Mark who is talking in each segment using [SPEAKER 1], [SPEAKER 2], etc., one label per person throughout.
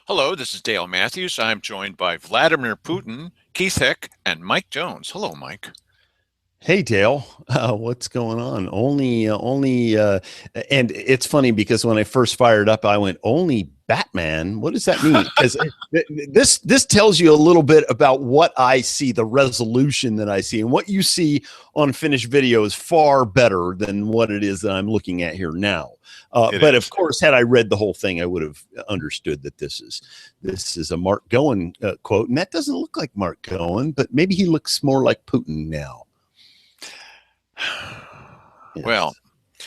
[SPEAKER 1] Hello, this is Dale Matthews. I'm joined by Vladimir Putin, Keith Hick, and Mike Jones. Hello, Mike.
[SPEAKER 2] Hey Dale, what's going on? And it's funny because when I first fired up, I went only Batman. What does that mean? Because this tells you a little bit about what I see, the resolution that I see, and what you see on finished video is far better than what it is that I'm looking at here now. But of course, had I read the whole thing, I would have understood that this is a Mark Goen quote, and that doesn't look like Mark Goen, but maybe he looks more like Putin now.
[SPEAKER 1] Yes. Well,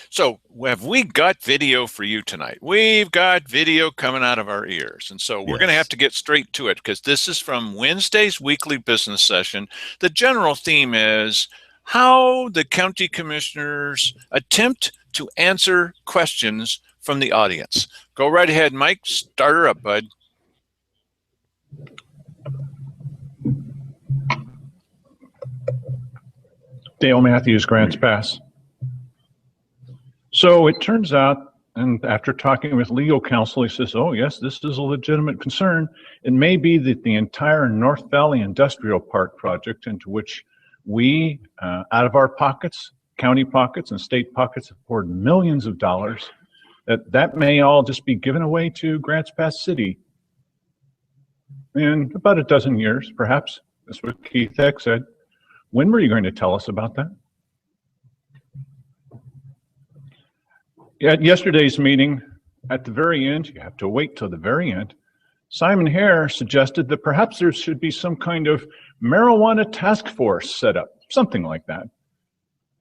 [SPEAKER 1] so have we got video for you tonight? We've got video coming out of our ears. And so we're going to have to get straight to it because this is from Wednesday's weekly business session. The general theme is how the county commissioners attempt to answer questions from the audience. Go right ahead, Mike. Start her up, bud.
[SPEAKER 3] Dale Matthews, Grants Pass. So it turns out, and after talking with legal counsel, he says, oh yes, this is a legitimate concern. It may be that the entire North Valley Industrial Park project, into which we, out of our pockets, county pockets and state pockets, have poured millions of dollars, that may all just be given away to Grants Pass City in about a dozen years, perhaps. That's what Keith Hick said. When were you going to tell us about that? At yesterday's meeting, at the very end, you have to wait till the very end, Simon Hare suggested that perhaps there should be some kind of marijuana task force set up, something like that.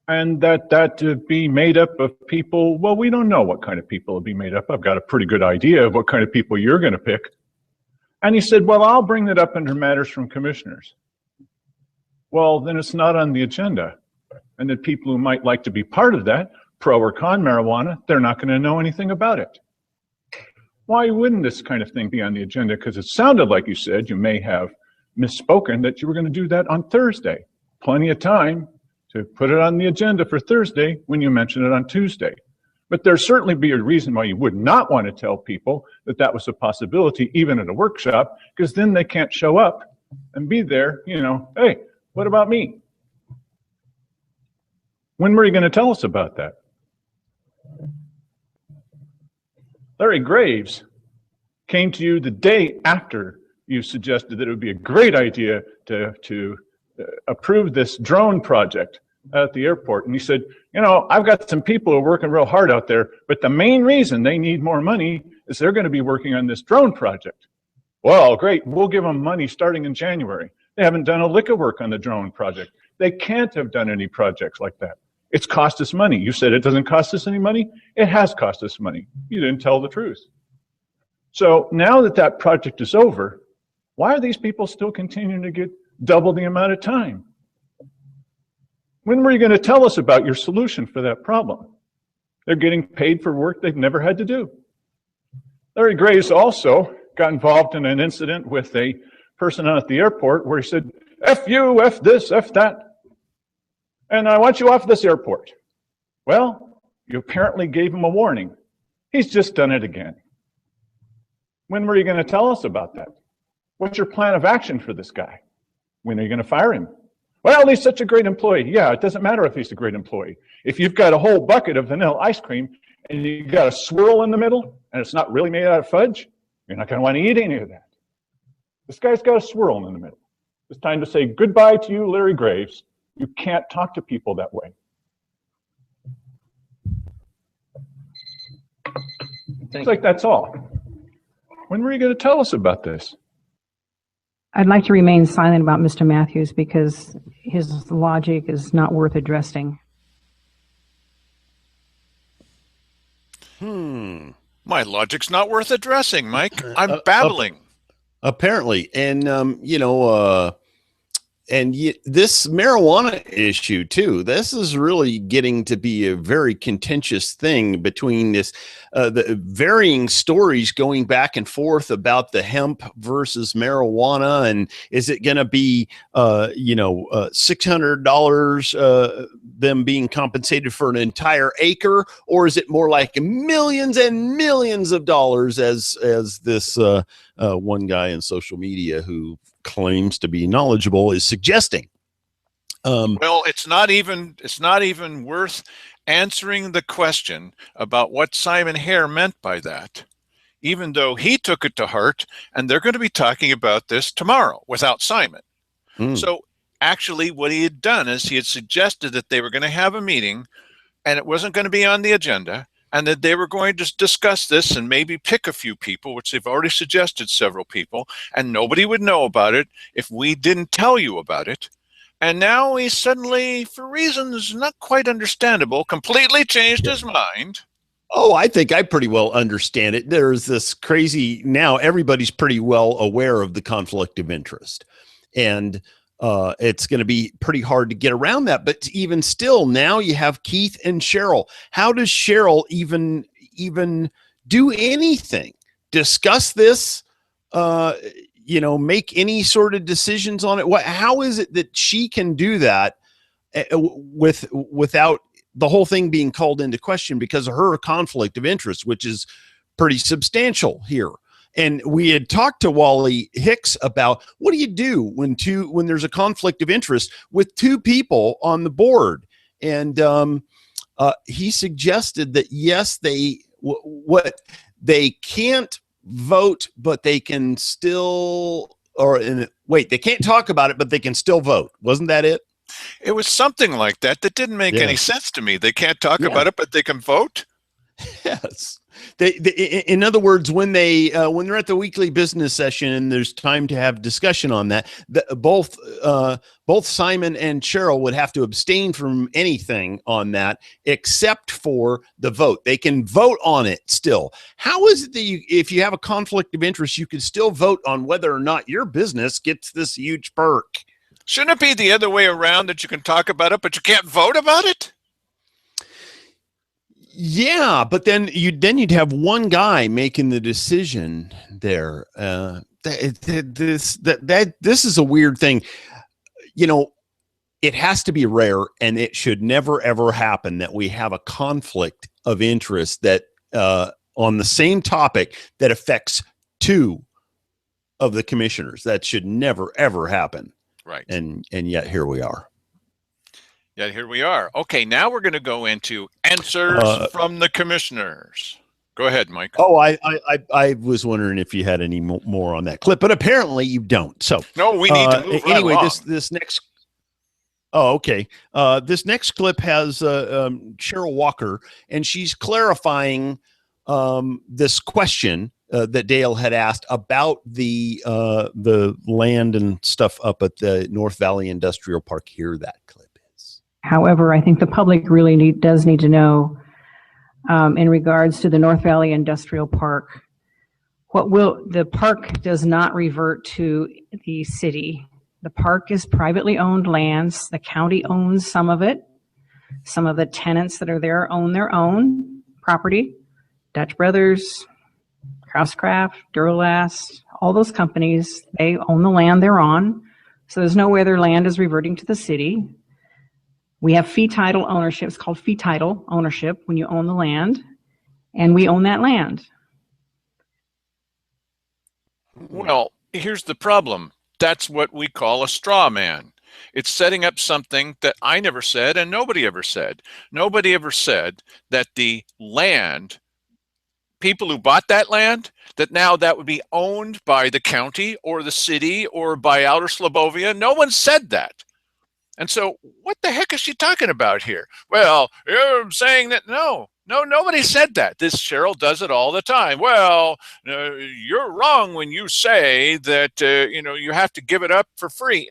[SPEAKER 3] And that to be made up of people, well, we don't know what kind of people will be made up. I've got a pretty good idea of what kind of people you're going to pick. And he said, well, I'll bring that up under matters from commissioners. Well, then it's not on the agenda. And the people who might like to be part of that, pro or con marijuana, they're not going to know anything about it. Why wouldn't this kind of thing be on the agenda? Because it sounded like you said, you may have misspoken, that you were going to do that on Thursday. Plenty of time to put it on the agenda for Thursday when you mention it on Tuesday. But there'd certainly be a reason why you would not want to tell people that that was a possibility, even at a workshop, because then they can't show up and be there, you know, hey, what about me? When were you going to tell us about that? Larry Graves came to you the day after you suggested that it would be a great idea to approve this drone project at the airport. And he said, you know, I've got some people who are working real hard out there, but the main reason they need more money is they're going to be working on this drone project. Well, great, we'll give them money starting in January. They haven't done a lick of work on the drone project. They can't have done any projects like that. It's cost us money. You said it doesn't cost us any money. It has cost us money. You didn't tell the truth. So now that that project is over, why are these people still continuing to get double the amount of time? When were you going to tell us about your solution for that problem? They're getting paid for work they've never had to do. Larry Graves also got involved in an incident with a person at the airport where he said, F you, F this, F that, and I want you off this airport. Well, you apparently gave him a warning. He's just done it again. When were you going to tell us about that? What's your plan of action for this guy? When are you going to fire him? Well, he's such a great employee. Yeah, it doesn't matter if he's a great employee. If you've got a whole bucket of vanilla ice cream and you got a swirl in the middle and it's not really made out of fudge, you're not going to want to eat any of that. This guy's got a swirl in the middle. It's time to say goodbye to you, Larry Graves. You can't talk to people that way. It's like that's all. When were you going to tell us about this?
[SPEAKER 4] I'd like to remain silent about Mr. Matthews because his logic is not worth addressing.
[SPEAKER 1] My logic's not worth addressing, Mike. I'm babbling.
[SPEAKER 2] Apparently. And, this marijuana issue too, this is really getting to be a very contentious thing between the varying stories going back and forth about the hemp versus marijuana. And is it going to be, $600, them being compensated for an entire acre, or is it more like millions and millions of dollars as this one guy in social media who claims to be knowledgeable is suggesting?
[SPEAKER 1] Well, it's not even worth answering the question about what Simon Hare meant by that, even though he took it to heart, and they're going to be talking about this tomorrow without Simon. So actually what he had done is he had suggested that they were going to have a meeting and it wasn't going to be on the agenda, and that they were going to discuss this and maybe pick a few people, which they've already suggested several people, and nobody would know about it if we didn't tell you about it. And now he suddenly, for reasons not quite understandable, completely changed his mind.
[SPEAKER 2] Oh, I think I pretty well understand it. There's this crazy, now everybody's pretty well aware of the conflict of interest. And it's going to be pretty hard to get around that. But even still, now you have Keith and Cheryl. How does Cheryl even do anything? Discuss this? Make any sort of decisions on it? How is it that she can do that without the whole thing being called into question because of her conflict of interest, which is pretty substantial here? And we had talked to Wally Hicks about what do you do when there's a conflict of interest with two people on the board, and he suggested that yes, they can't vote, but they can still, they can't talk about it, but they can still vote. Wasn't that it?
[SPEAKER 1] It was something like that didn't make any sense to me. They can't talk about it, but they can vote.
[SPEAKER 2] Yes. In other words, when they're at the weekly business session and there's time to have discussion on that, both Simon and Cheryl would have to abstain from anything on that except for the vote. They can vote on it still. How is it that if you have a conflict of interest, you can still vote on whether or not your business gets this huge perk?
[SPEAKER 1] Shouldn't it be the other way around, that you can talk about it, but you can't vote about it?
[SPEAKER 2] Yeah, but then you'd have one guy making the decision there. This is a weird thing. It has to be rare, and it should never ever happen that we have a conflict of interest that on the same topic that affects two of the commissioners. That should never ever happen.
[SPEAKER 1] Right.
[SPEAKER 2] And yet here we are.
[SPEAKER 1] Yeah, here we are. Okay, now we're going to go into answers from the commissioners. Go ahead, Mike.
[SPEAKER 2] Oh, I was wondering if you had any more on that clip, but apparently you don't. So
[SPEAKER 1] no, we need to move right
[SPEAKER 2] anyway.
[SPEAKER 1] along.
[SPEAKER 2] This next. Oh, okay. This next clip has Cheryl Walker, and she's clarifying this question that Dale had asked about the land and stuff up at the North Valley Industrial Park. Here, that clip.
[SPEAKER 4] However, I think the public really does need to know, in regards to the North Valley Industrial Park, the park does not revert to the city. The park is privately owned lands. The county owns some of it. Some of the tenants that are there own their own property. Dutch Brothers, Krauscraft, Duralast, all those companies, they own the land they're on. So there's no way their land is reverting to the city. We have fee title ownership. It's called fee title ownership when you own the land, and we own that land.
[SPEAKER 1] Well, here's the problem. That's what we call a straw man. It's setting up something that I never said and nobody ever said. Nobody ever said that the land, people who bought that land, that now that would be owned by the county or the city or by Outer Slobovia. No one said that. And so what the heck is she talking about here? Well, you're saying that nobody said that. This Cheryl does it all the time. Well, you're wrong when you say that, you have to give it up for free.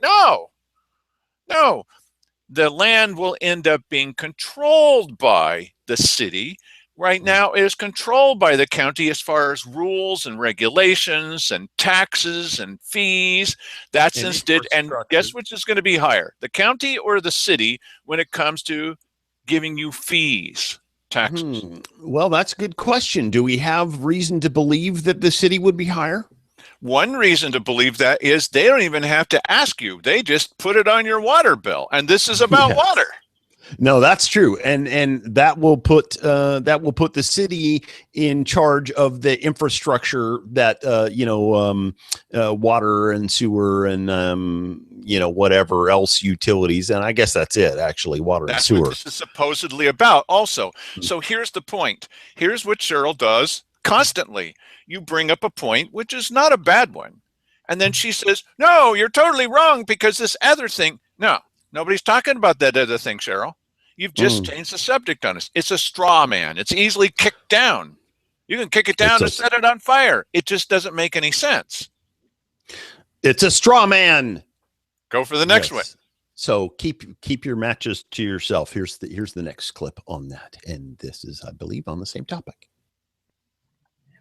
[SPEAKER 1] No, the land will end up being controlled by the city, right now is controlled by the county as far as rules and regulations and taxes and fees. That's
[SPEAKER 2] And
[SPEAKER 1] instead, and guess which is going to be higher, the county or the city when it comes to giving you fees, taxes?
[SPEAKER 2] Well, that's a good question. Do we have reason to believe that the city would be higher?
[SPEAKER 1] One reason to believe that is they don't even have to ask you. They just put it on your water bill. And this is about water.
[SPEAKER 2] No, that's true, and that will put the city in charge of the infrastructure that water and sewer and whatever else utilities, and I guess that's it actually, water and sewer.
[SPEAKER 1] That's what this is supposedly about also. So here's the point. Here's what Cheryl does constantly. You bring up a point which is not a bad one, and then she says, "No, you're totally wrong because this other thing." No. Nobody's talking about that other thing, Cheryl. You've just changed the subject on us. It's a straw man. It's easily kicked down. You can kick it down and set it on fire. It just doesn't make any sense.
[SPEAKER 2] It's a straw man.
[SPEAKER 1] Go for the next one.
[SPEAKER 2] So keep your matches to yourself. Here's the next clip on that, and this is, I believe, on the same topic.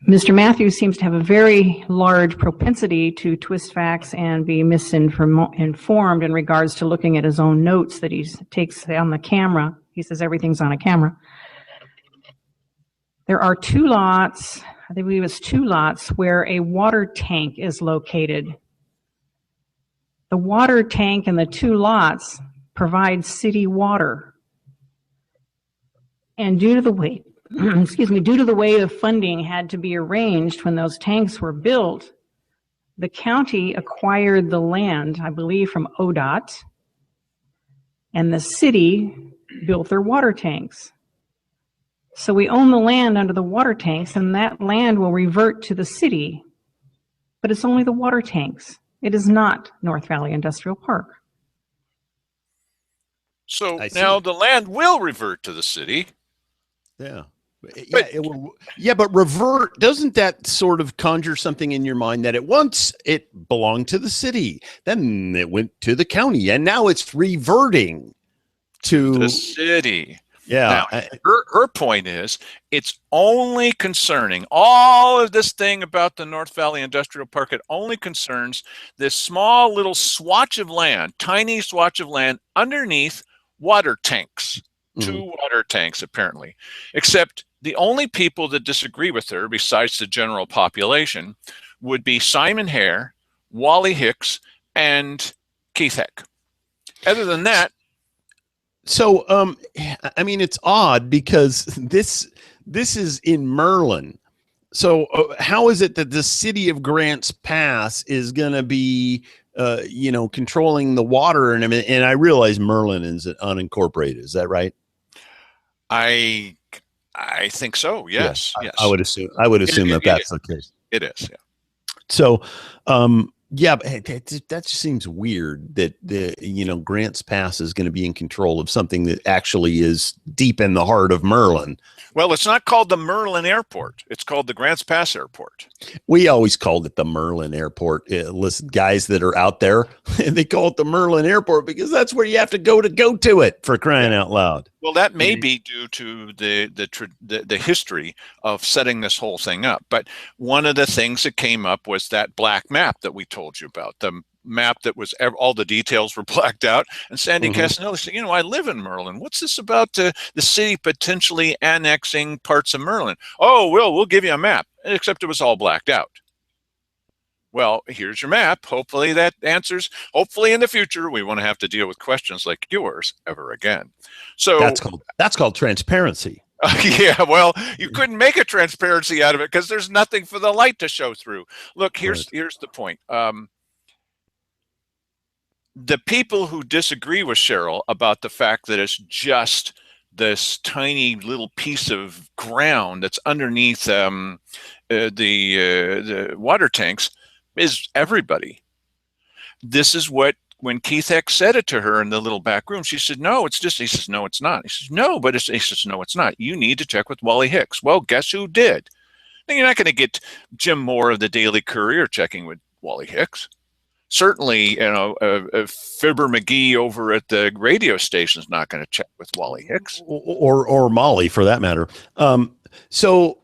[SPEAKER 4] Mr. Matthews seems to have a very large propensity to twist facts and be misinformed in regards to looking at his own notes that he takes on the camera. He says everything's on a camera. There are 2 lots, I believe it's 2 lots, where a water tank is located. The water tank and the 2 lots provide city water. And due to the way due to the way the funding had to be arranged when those tanks were built, the county acquired the land, I believe, from ODOT, and the city built their water tanks. So we own the land under the water tanks, and that land will revert to the city, but it's only the water tanks. It is not North Valley Industrial Park.
[SPEAKER 1] So now the land will revert to the city.
[SPEAKER 2] Yeah. But revert, doesn't that sort of conjure something in your mind that at once it belonged to the city, then it went to the county, and now it's reverting to
[SPEAKER 1] the city?
[SPEAKER 2] Yeah.
[SPEAKER 1] Now, her point is it's only concerning all of this thing about the North Valley Industrial Park. It only concerns this small little swatch of land, tiny swatch of land underneath water tanks. 2 water tanks, apparently, except the only people that disagree with her, besides the general population, would be Simon Hare, Wally Hicks, and Keith Heck. Other than that.
[SPEAKER 2] So, I mean, it's odd because this is in Merlin. So how is it that the city of Grants Pass is going to be, controlling the water? And I realize Merlin is unincorporated. Is that right?
[SPEAKER 1] I think so. Yes. Yes.
[SPEAKER 2] I would assume that's the case.
[SPEAKER 1] It is. Yeah.
[SPEAKER 2] So, that just seems weird that Grants Pass is going to be in control of something that actually is deep in the heart of Merlin.
[SPEAKER 1] Well, it's not called the Merlin Airport. It's called the Grants Pass Airport.
[SPEAKER 2] We always called it the Merlin Airport. Listen, guys that are out there, they call it the Merlin Airport because that's where you have to go to it, for crying out loud.
[SPEAKER 1] Well, that may be due to the history of setting this whole thing up. But one of the things that came up was that black map that we told you about, the map that was all the details were blacked out. And Sandy Casanelli said, I live in Merlin. What's this about the city potentially annexing parts of Merlin? Oh, we'll give you a map, except it was all blacked out. Well, here's your map. Hopefully that answers. Hopefully in the future we won't have to deal with questions like yours ever again. So
[SPEAKER 2] that's called transparency.
[SPEAKER 1] Yeah, well, you couldn't make a transparency out of it because there's nothing for the light to show through. Look, here's the point. The people who disagree with Cheryl about the fact that it's just this tiny little piece of ground that's underneath the water tanks is everybody. This is what, when Keith Heck said it to her in the little back room, she said, no, it's just, he says, no, it's not. He says, no, but he says, no, it's not. You need to check with Wally Hicks. Well, guess who did? Now, you're not going to get Jim Moore of the Daily Courier checking with Wally Hicks. Certainly, Fibber McGee over at the radio station is not going to check with Wally Hicks.
[SPEAKER 2] Or Molly, for that matter. So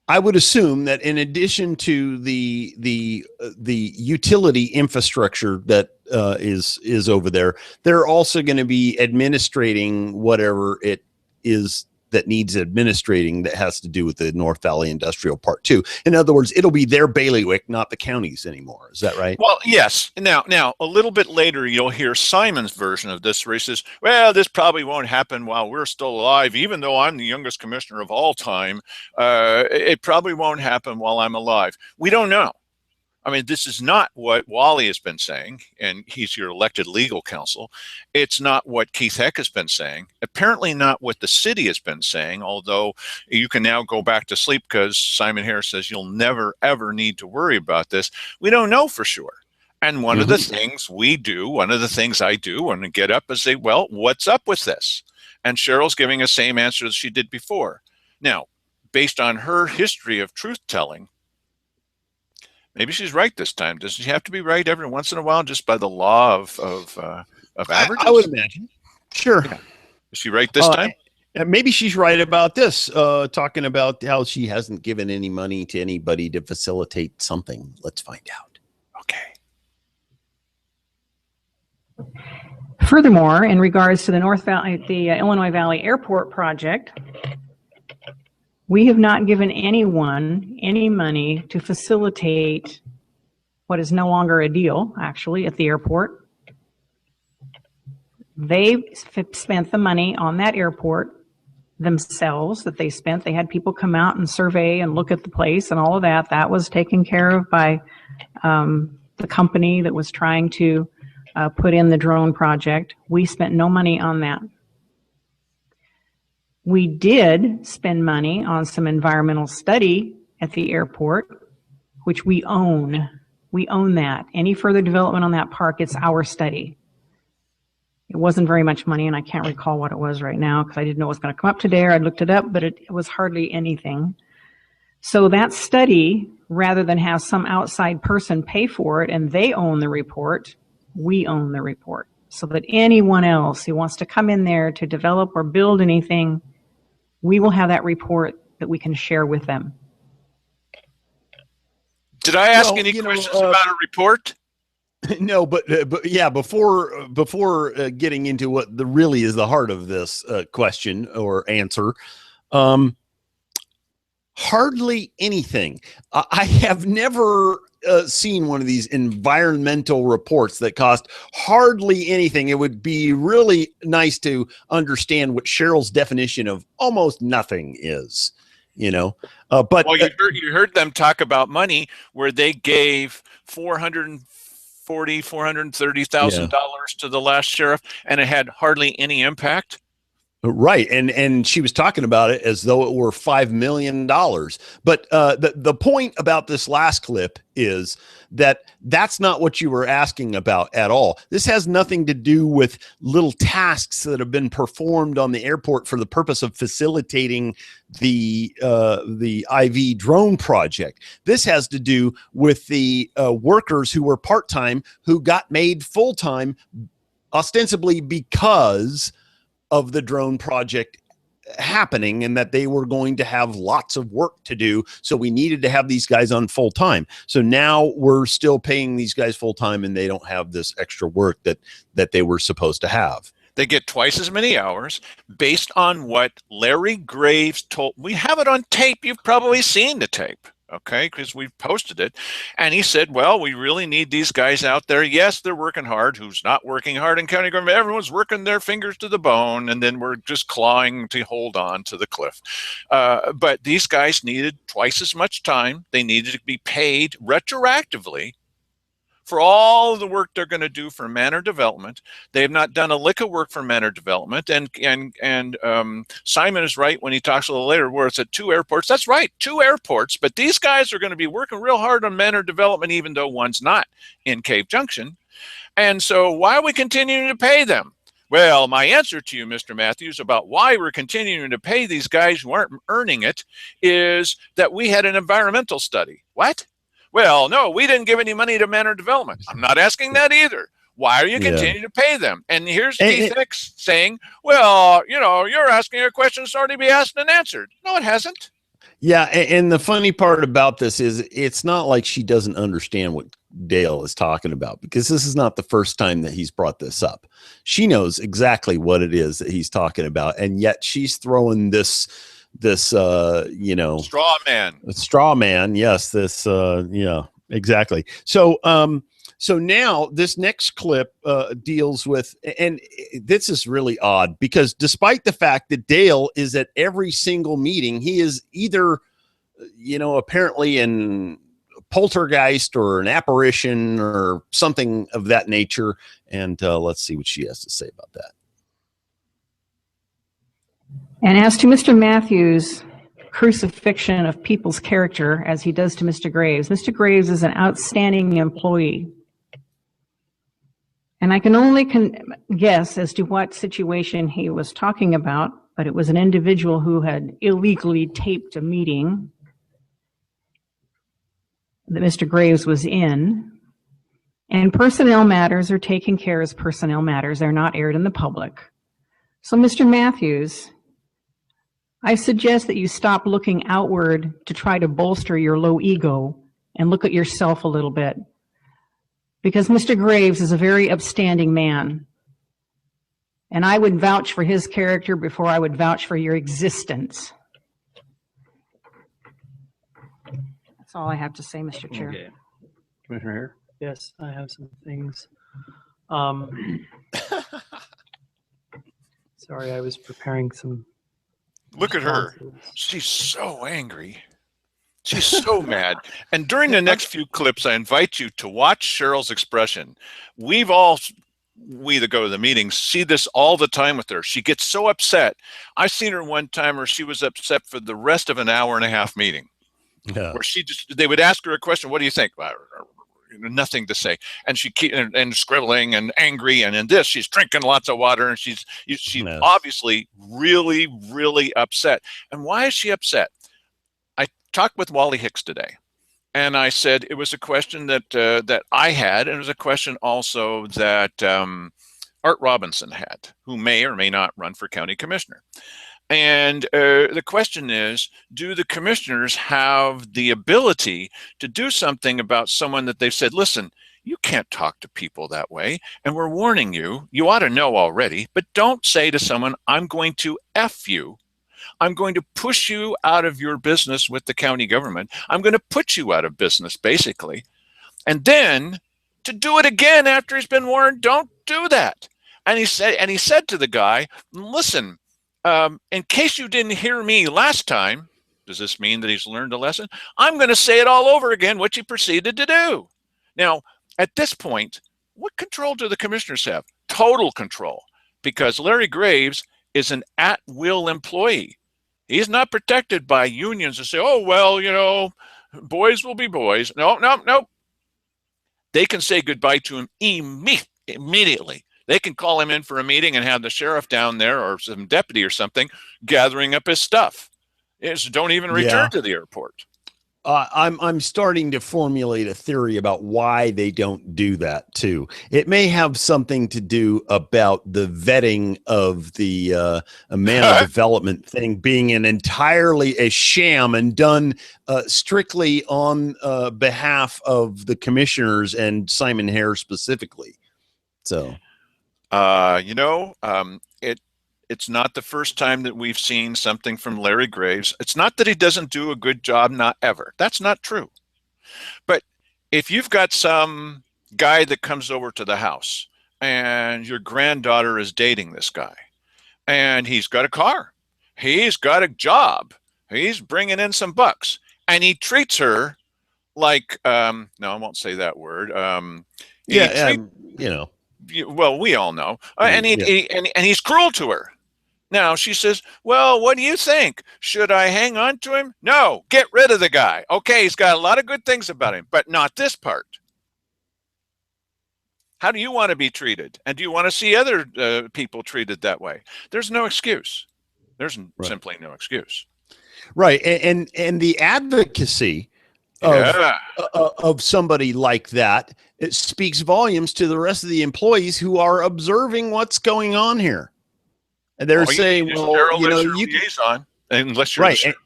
[SPEAKER 2] I would assume that in addition to the utility infrastructure that is over there, they're also going to be administrating whatever it is that needs administrating that has to do with the North Valley Industrial Park too. In other words, it'll be their bailiwick, not the county's anymore. Is that right?
[SPEAKER 1] Well, yes. Now, a little bit later, you'll hear Simon's version of this, where he says, well, this probably won't happen while we're still alive, even though I'm the youngest commissioner of all time. It probably won't happen while I'm alive. We don't know. I mean, this is not what Wally has been saying, and he's your elected legal counsel. It's not what Keith Heck has been saying. Apparently not what the city has been saying, although you can now go back to sleep because Simon Harris says you'll never, ever need to worry about this. We don't know for sure. And one of the things we do, one of the things I do when I get up is say, well, what's up with this? And Cheryl's giving the same answer as she did before. Now, based on her history of truth-telling, maybe she's right this time. Does she have to be right every once in a while just by the law of averages?
[SPEAKER 2] I would imagine. Sure.
[SPEAKER 1] Yeah. Is she right this time?
[SPEAKER 2] Maybe she's right about this, talking about how she hasn't given any money to anybody to facilitate something. Let's find out.
[SPEAKER 1] Okay.
[SPEAKER 4] Furthermore, in regards to the Illinois Valley Airport project, we have not given anyone any money to facilitate what is no longer a deal, actually, at the airport. They spent the money on that airport themselves that they spent. They had people come out and survey and look at the place and all of that. That was taken care of by the company that was trying to put in the drone project. We spent no money on that. We did spend money on some environmental study at the airport, which we own. We own that. Any further development on that park, it's our study. It wasn't very much money, and I can't recall what it was right now because I didn't know it was going to come up today, or I looked it up, but it was hardly anything. So that study, rather than have some outside person pay for it and they own the report, we own the report. So that anyone else who wants to come in there to develop or build anything, we will have that report that we can share with them.
[SPEAKER 1] Did I ask any questions about a report?
[SPEAKER 2] No, but yeah, before getting into what really is the heart of this question or answer, hardly anything. I have never seen one of these environmental reports that cost hardly anything. It would be really nice to understand what Cheryl's definition of almost nothing is, but
[SPEAKER 1] well, you heard them talk about money where they gave $430,000 to the last sheriff, and it had hardly any impact.
[SPEAKER 2] Right. And she was talking about it as though it were $5 million. But the point about this last clip is that that's not what you were asking about at all. This has nothing to do with little tasks that have been performed on the airport for the purpose of facilitating the IV drone project. This has to do with the workers who were part-time who got made full-time ostensibly because of the drone project happening and that they were going to have lots of work to do. So we needed to have these guys on full time. So now we're still paying these guys full time and they don't have this extra work that they were supposed to have.
[SPEAKER 1] They get twice as many hours based on what Larry Graves told. We have it on tape. You've probably seen the tape. Okay, because we've posted it. And he said, well, we really need these guys out there. Yes, they're working hard. Who's not working hard in county government? Everyone's working their fingers to the bone, and then we're just clawing to hold on to the cliff. But these guys needed twice as much time. They needed to be paid retroactively for all of the work they're going to do for manor development. They have not done a lick of work for manor development. And Simon is right when he talks a little later where it's at 2 airports. That's right, 2 airports. But these guys are going to be working real hard on manor development, even though one's not in Cave Junction. And so why are we continuing to pay them? Well, my answer to you, Mr. Matthews, about why we're continuing to pay these guys who aren't earning it is that we had an environmental study. What? Well, no, we didn't give any money to manor development. I'm not asking that either. Why are you
[SPEAKER 2] Yeah.
[SPEAKER 1] continuing to pay them? And here's Keith Hicks saying, well, you know, you're asking a question that's already been asked and answered. No, it hasn't.
[SPEAKER 2] Yeah, and the funny part about this is it's not like she doesn't understand what Dale is talking about, because this is not the first time that he's brought this up. She knows exactly what it is that he's talking about, and yet she's throwing this you know, straw man. Yes, this yeah, exactly. So so now this next clip deals with, and this is really odd, because despite the fact that Dale is at every single meeting, he is either, you know, apparently in poltergeist or an apparition or something of that nature. And let's see what she has to say about that.
[SPEAKER 4] And as to Mr. Matthews' crucifixion of people's character, as he does to Mr. Graves is an outstanding employee. And I can only guess as to what situation he was talking about, but it was an individual who had illegally taped a meeting that Mr. Graves was in. And personnel matters are taken care as personnel matters. They're not aired in the public. So, Mr. Matthews, I suggest that you stop looking outward to try to bolster your low ego and look at yourself a little bit. Because Mr. Graves is a very upstanding man. And I would vouch for his character before I would vouch for your existence. That's all I have to say, Mr. Chair.
[SPEAKER 5] Okay. Commissioner Hare?
[SPEAKER 6] Yes, I have some things. Sorry, I was preparing some.
[SPEAKER 1] Look at her. She's so angry. She's so mad. And during the next few clips, I invite you to watch Cheryl's expression. We that go to the meetings see this all the time with her. She gets so upset. I seen her one time where she was upset for the rest of an hour and a half meeting.
[SPEAKER 2] Yeah.
[SPEAKER 1] Where they would ask her a question, what do you think? Nothing to say. And she keep and scribbling and angry, and in this she's drinking lots of water, and she's
[SPEAKER 2] Yes.
[SPEAKER 1] obviously really, really upset. And why is she upset? I talked with Wally Hicks today, and I said it was a question that that I had, and it was a question also that Art Robinson had, who may or may not run for county commissioner. And the question is, do the commissioners have the ability to do something about someone that they've said, listen, you can't talk to people that way, and we're warning you, you ought to know already, but don't say to someone, I'm going to F you. I'm going to push you out of your business with the county government. I'm going to put you out of business, basically. And then to do it again after he's been warned, don't do that. And he said to the guy, listen, in case you didn't hear me last time, does this mean that he's learned a lesson? I'm going to say it all over again, which he proceeded to do. Now, at this point, what control do the commissioners have? Total control, because Larry Graves is an at-will employee. He's not protected by unions to say, oh, well, you know, boys will be boys. No. They can say goodbye to him immediately. They can call him in for a meeting and have the sheriff down there or some deputy or something gathering up his stuff. Don't even return to the airport.
[SPEAKER 2] I'm starting to formulate a theory about why they don't do that too. It may have something to do about the vetting of the man development thing being entirely a sham and done strictly on behalf of the commissioners and Simon Hare specifically. So,
[SPEAKER 1] it's not the first time that we've seen something from Larry Graves. It's not that he doesn't do a good job, not ever. That's not true. But if you've got some guy that comes over to the house and your granddaughter is dating this guy and he's got a car, he's got a job, he's bringing in some bucks, and he treats her like, no, I won't say that word. Well, we all know, and he's cruel to her. Now she says, well, what do you think? Should I hang on to him? No, get rid of the guy. Okay, he's got a lot of good things about him, but not this part. How do you want to be treated? And do you want to see other people treated that way? There's no excuse. There's simply no excuse.
[SPEAKER 2] Right. And the advocacy of
[SPEAKER 1] Yeah.
[SPEAKER 2] of somebody like that. It speaks volumes to the rest of the employees who are observing what's going on here. And they're
[SPEAKER 1] All you
[SPEAKER 2] saying,
[SPEAKER 1] need is
[SPEAKER 2] well,
[SPEAKER 1] Cheryl
[SPEAKER 2] you know,
[SPEAKER 1] as your
[SPEAKER 2] you can,
[SPEAKER 1] liaison, unless you're the
[SPEAKER 2] right.
[SPEAKER 1] sheriff.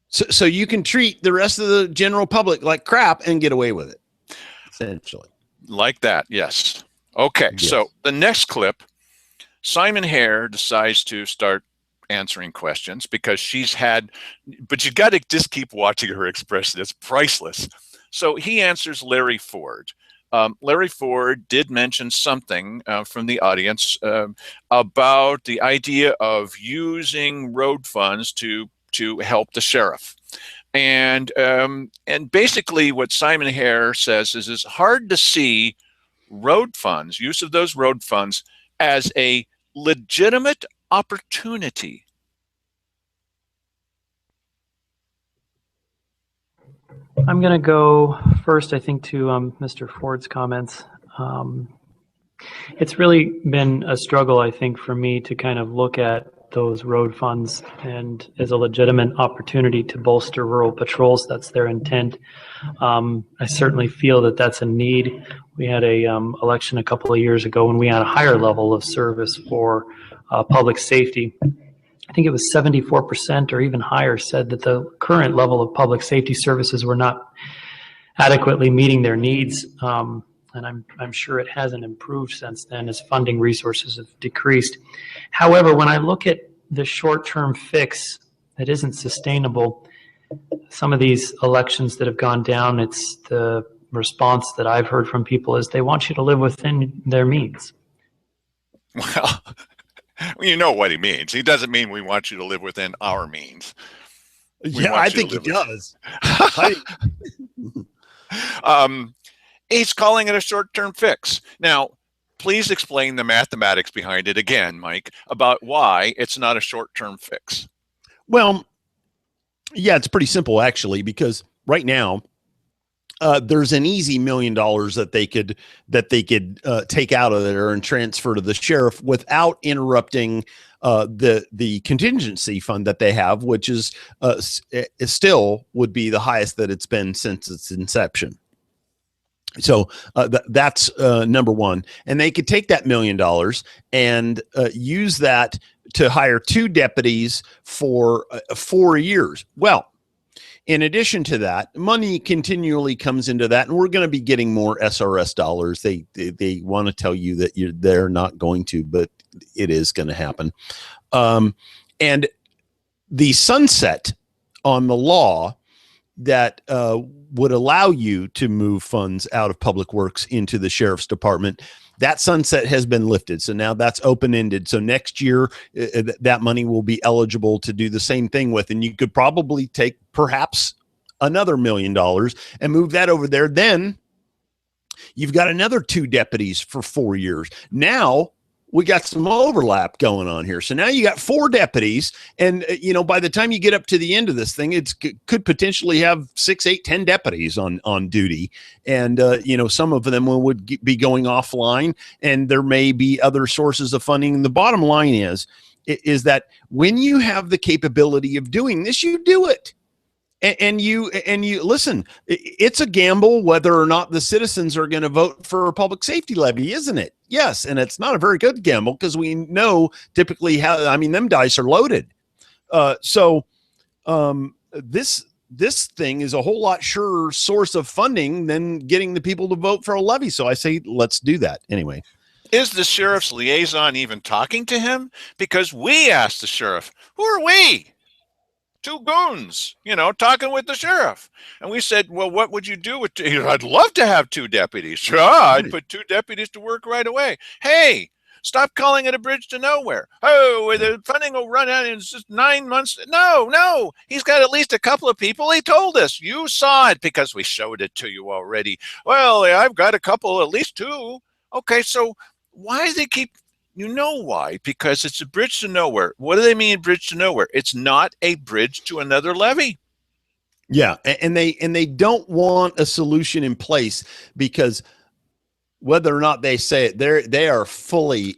[SPEAKER 2] So you can treat the rest of the general public like crap and get away with it, essentially.
[SPEAKER 1] Like that, yes. Okay,
[SPEAKER 2] Yes.
[SPEAKER 1] so the next clip, Simon Hare decides to start answering questions because she's had, but you got to just keep watching her expression. It's priceless. So he answers Larry Ford. Larry Ford did mention something from the audience about the idea of using road funds to help the sheriff. And basically what Simon Hare says is it's hard to see road funds, use of those road funds, as a legitimate opportunity.
[SPEAKER 6] I'm going to go first, I think, to Mr. Ford's comments. It's really been a struggle, I think, for me to kind of look at those road funds and as a legitimate opportunity to bolster rural patrols. That's their intent. I certainly feel that that's a need. We had a election a couple of years ago when we had a higher level of service for public safety. I think it was 74% or even higher said that the current level of public safety services were not adequately meeting their needs. And I'm sure it hasn't improved since then as funding resources have decreased. However, when I look at the short-term fix that isn't sustainable, some of these elections that have gone down, it's the response that I've heard from people is they want you to live within their means.
[SPEAKER 1] Well, you know what he means. He doesn't mean we want you to live within our means.
[SPEAKER 2] Yeah, I think he does.
[SPEAKER 1] He's calling it a short-term fix. Now, please explain the mathematics behind it again, Mike, about why it's not a short-term fix.
[SPEAKER 2] Well, yeah, it's pretty simple, actually, because right now there's an easy $1 million that they could take out of there and transfer to the sheriff without interrupting the contingency fund that they have, which is still would be the highest that it's been since its inception. So that's number one. And they could take that $1 million and use that to hire 2 deputies for 4 years. Well, in addition to that, money continually comes into that, and we're going to be getting more SRS dollars. They want to tell you that they're not going to, but it is going to happen. And the sunset on the law that would allow you to move funds out of public works into the sheriff's department, that sunset has been lifted. So now that's open-ended. So next year, that money will be eligible to do the same thing with, and you could probably take perhaps another $1 million and move that over there. Then you've got another 2 deputies for 4 years. Now we got some overlap going on here. So now you got 4 deputies. And, by the time you get up to the end of this thing, it could potentially have 6, 8, 10 deputies on duty. And, some of them would be going offline, and there may be other sources of funding. And the bottom line is that when you have the capability of doing this, you do it. And you listen, it's a gamble whether or not the citizens are going to vote for a public safety levy, isn't it? Yes. And it's not a very good gamble because we know typically them dice are loaded. This thing is a whole lot surer source of funding than getting the people to vote for a levy. So I say, let's do that anyway.
[SPEAKER 1] Is the sheriff's liaison even talking to him? Because we asked the sheriff, who are we? 2 goons, talking with the sheriff. And we said, well, what would you do with I'd love to have 2 deputies. Sure, I'd put 2 deputies to work right away. Hey, stop calling it a bridge to nowhere. Oh, the funding will run out in just 9 months. No, he's got at least a couple of people. He told us. You saw it because we showed it to you already. Well, I've got a couple, at least 2. Okay, so why do they keep... You know why? Because it's a bridge to nowhere. What do they mean bridge to nowhere? It's not a bridge to another levy.
[SPEAKER 2] Yeah, and they don't want a solution in place because whether or not they say it, they are fully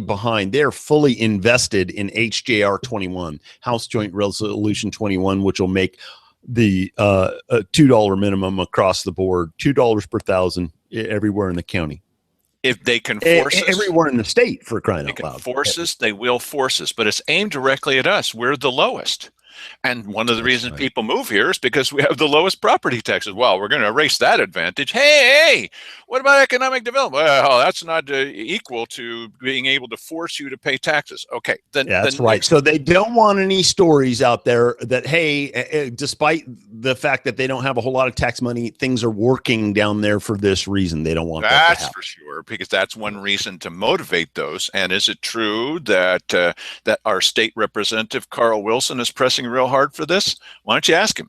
[SPEAKER 2] behind. They are fully invested in HJR 21, House Joint Resolution 21, which will make $2 minimum across the board, $2 per thousand everywhere in the county.
[SPEAKER 1] If they can force us,
[SPEAKER 2] everywhere in the state, for crying
[SPEAKER 1] they
[SPEAKER 2] out
[SPEAKER 1] can
[SPEAKER 2] loud.
[SPEAKER 1] force us, they will force us, but it's aimed directly at us. We're the lowest. And one of the reasons people move here is because we have the lowest property taxes. Well, we're going to erase that advantage. Hey, what about economic development? Well, that's not equal to being able to force you to pay taxes. Okay, then
[SPEAKER 2] that's right. So they don't want any stories out there that, hey, despite the fact that they don't have a whole lot of tax money, things are working down there for this reason. They don't want that to happen.
[SPEAKER 1] That's for sure, because that's one reason to motivate those. And is it true that that our state representative Carl Wilson is pressing real hard for this? Why don't you ask him?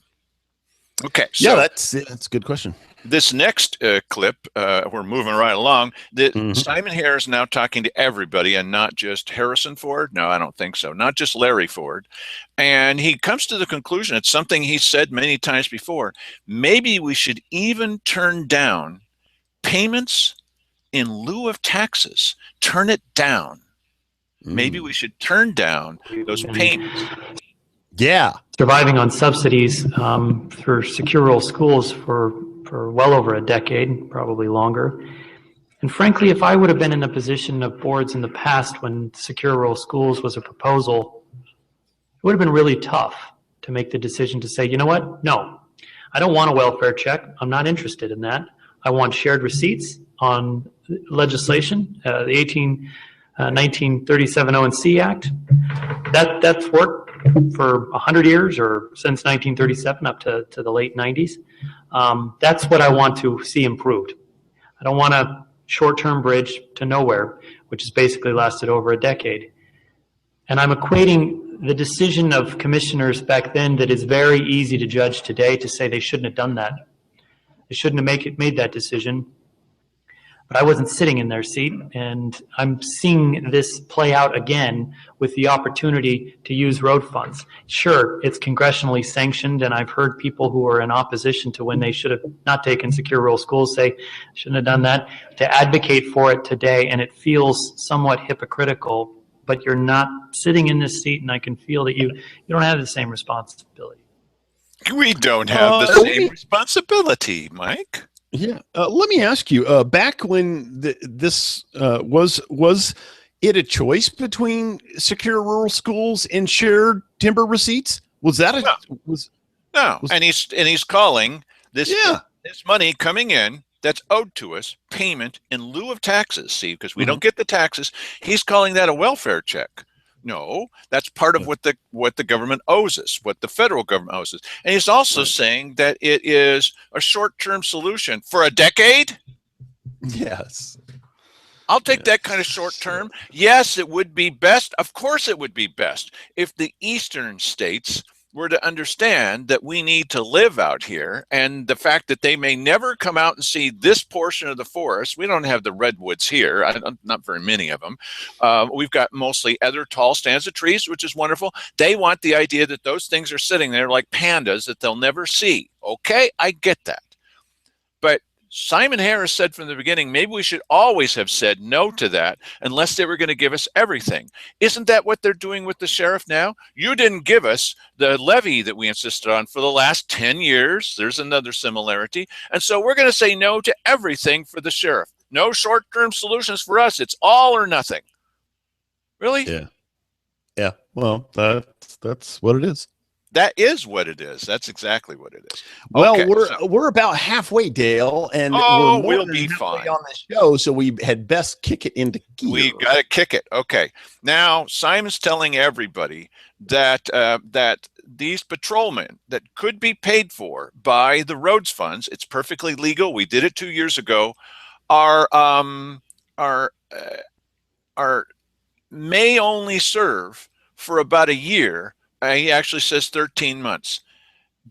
[SPEAKER 1] Okay. So
[SPEAKER 2] yeah, that's a good question.
[SPEAKER 1] This next clip, we're moving right along. Simon Hare is now talking to everybody and not just Harrison Ford. No, I don't think so. Not just Larry Ford. And he comes to the conclusion, it's something he said many times before, maybe we should even turn down payments in lieu of taxes. Turn it down. Maybe we should turn down those payments.
[SPEAKER 2] Yeah.
[SPEAKER 6] Surviving on subsidies for secure rural schools for well over a decade, probably longer. And frankly, if I would have been in a position of boards in the past when secure rural schools was a proposal, it would have been really tough to make the decision to say, you know what? No, I don't want a welfare check. I'm not interested in that. I want shared receipts on legislation, the 1937 O&C Act. That's worked for 100 years or since 1937 up to the late 90s. That's what I want to see improved. I don't want a short-term bridge to nowhere, which has basically lasted over a decade. And I'm equating the decision of commissioners back then that is very easy to judge today to say they shouldn't have done that. They shouldn't have made that decision. But I wasn't sitting in their seat, and I'm seeing this play out again with the opportunity to use road funds. Sure, it's congressionally sanctioned, and I've heard people who are in opposition to when they should have not taken secure rural schools say, shouldn't have done that, to advocate for it today, and it feels somewhat hypocritical, but you're not sitting in this seat, and I can feel that you don't have the same responsibility.
[SPEAKER 1] We don't have the same responsibility, Mike.
[SPEAKER 2] Yeah. Let me ask you, back when this was it a choice between secure rural schools and shared timber receipts? Was that
[SPEAKER 1] no? And he's calling this money coming in that's owed to us payment in lieu of taxes. See, because we don't get the taxes, he's calling that a welfare check. No, that's part of what the government owes us, what the federal government owes us. And he's also saying that it is a short-term solution for a decade.
[SPEAKER 2] Yes.
[SPEAKER 1] I'll take that kind of short-term. Yes, it would be best. Of course it would be best if the eastern states were to understand that we need to live out here, and the fact that they may never come out and see this portion of the forest. We don't have the redwoods here, not very many of them. We've got mostly other tall stands of trees, which is wonderful. They want the idea that those things are sitting there like pandas that they'll never see. Okay, I get that. But Simon Harris said from the beginning, maybe we should always have said no to that unless they were going to give us everything. Isn't that what they're doing with the sheriff now? You didn't give us the levy that we insisted on for the last 10 years. There's another similarity. And so we're going to say no to everything for the sheriff. No short-term solutions for us. It's all or nothing. Really?
[SPEAKER 2] Yeah. Yeah. Well, that's what it is.
[SPEAKER 1] That is what it is. That's exactly what it is.
[SPEAKER 2] Well, okay, we're about halfway, Dale, and
[SPEAKER 1] we'll be fine
[SPEAKER 2] on the show. So we had best kick it into gear.
[SPEAKER 1] We got to kick it. Okay. Now Simon's telling everybody that that these patrolmen that could be paid for by the roads funds, it's perfectly legal. We did it 2 years ago. Are may only serve for about a year. He actually says 13 months.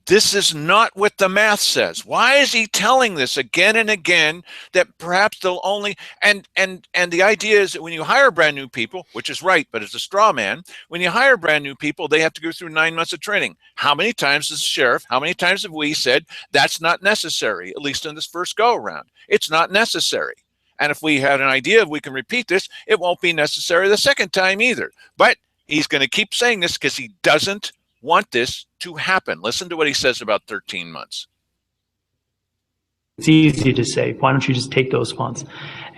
[SPEAKER 1] This is not what the math says. Why is he telling this again and again that perhaps they'll only, and the idea is that when you hire brand new people, which is right, but it's a straw man, when you hire brand new people, they have to go through 9 months of training. How many times has the sheriff, how many times have we said that's not necessary, at least in this first go around? It's not necessary. And if we had an idea if we can repeat this, it won't be necessary the second time either. But he's going to keep saying this because he doesn't want this to happen. Listen to what he says about 13 months.
[SPEAKER 6] It's easy to say, why don't you just take those funds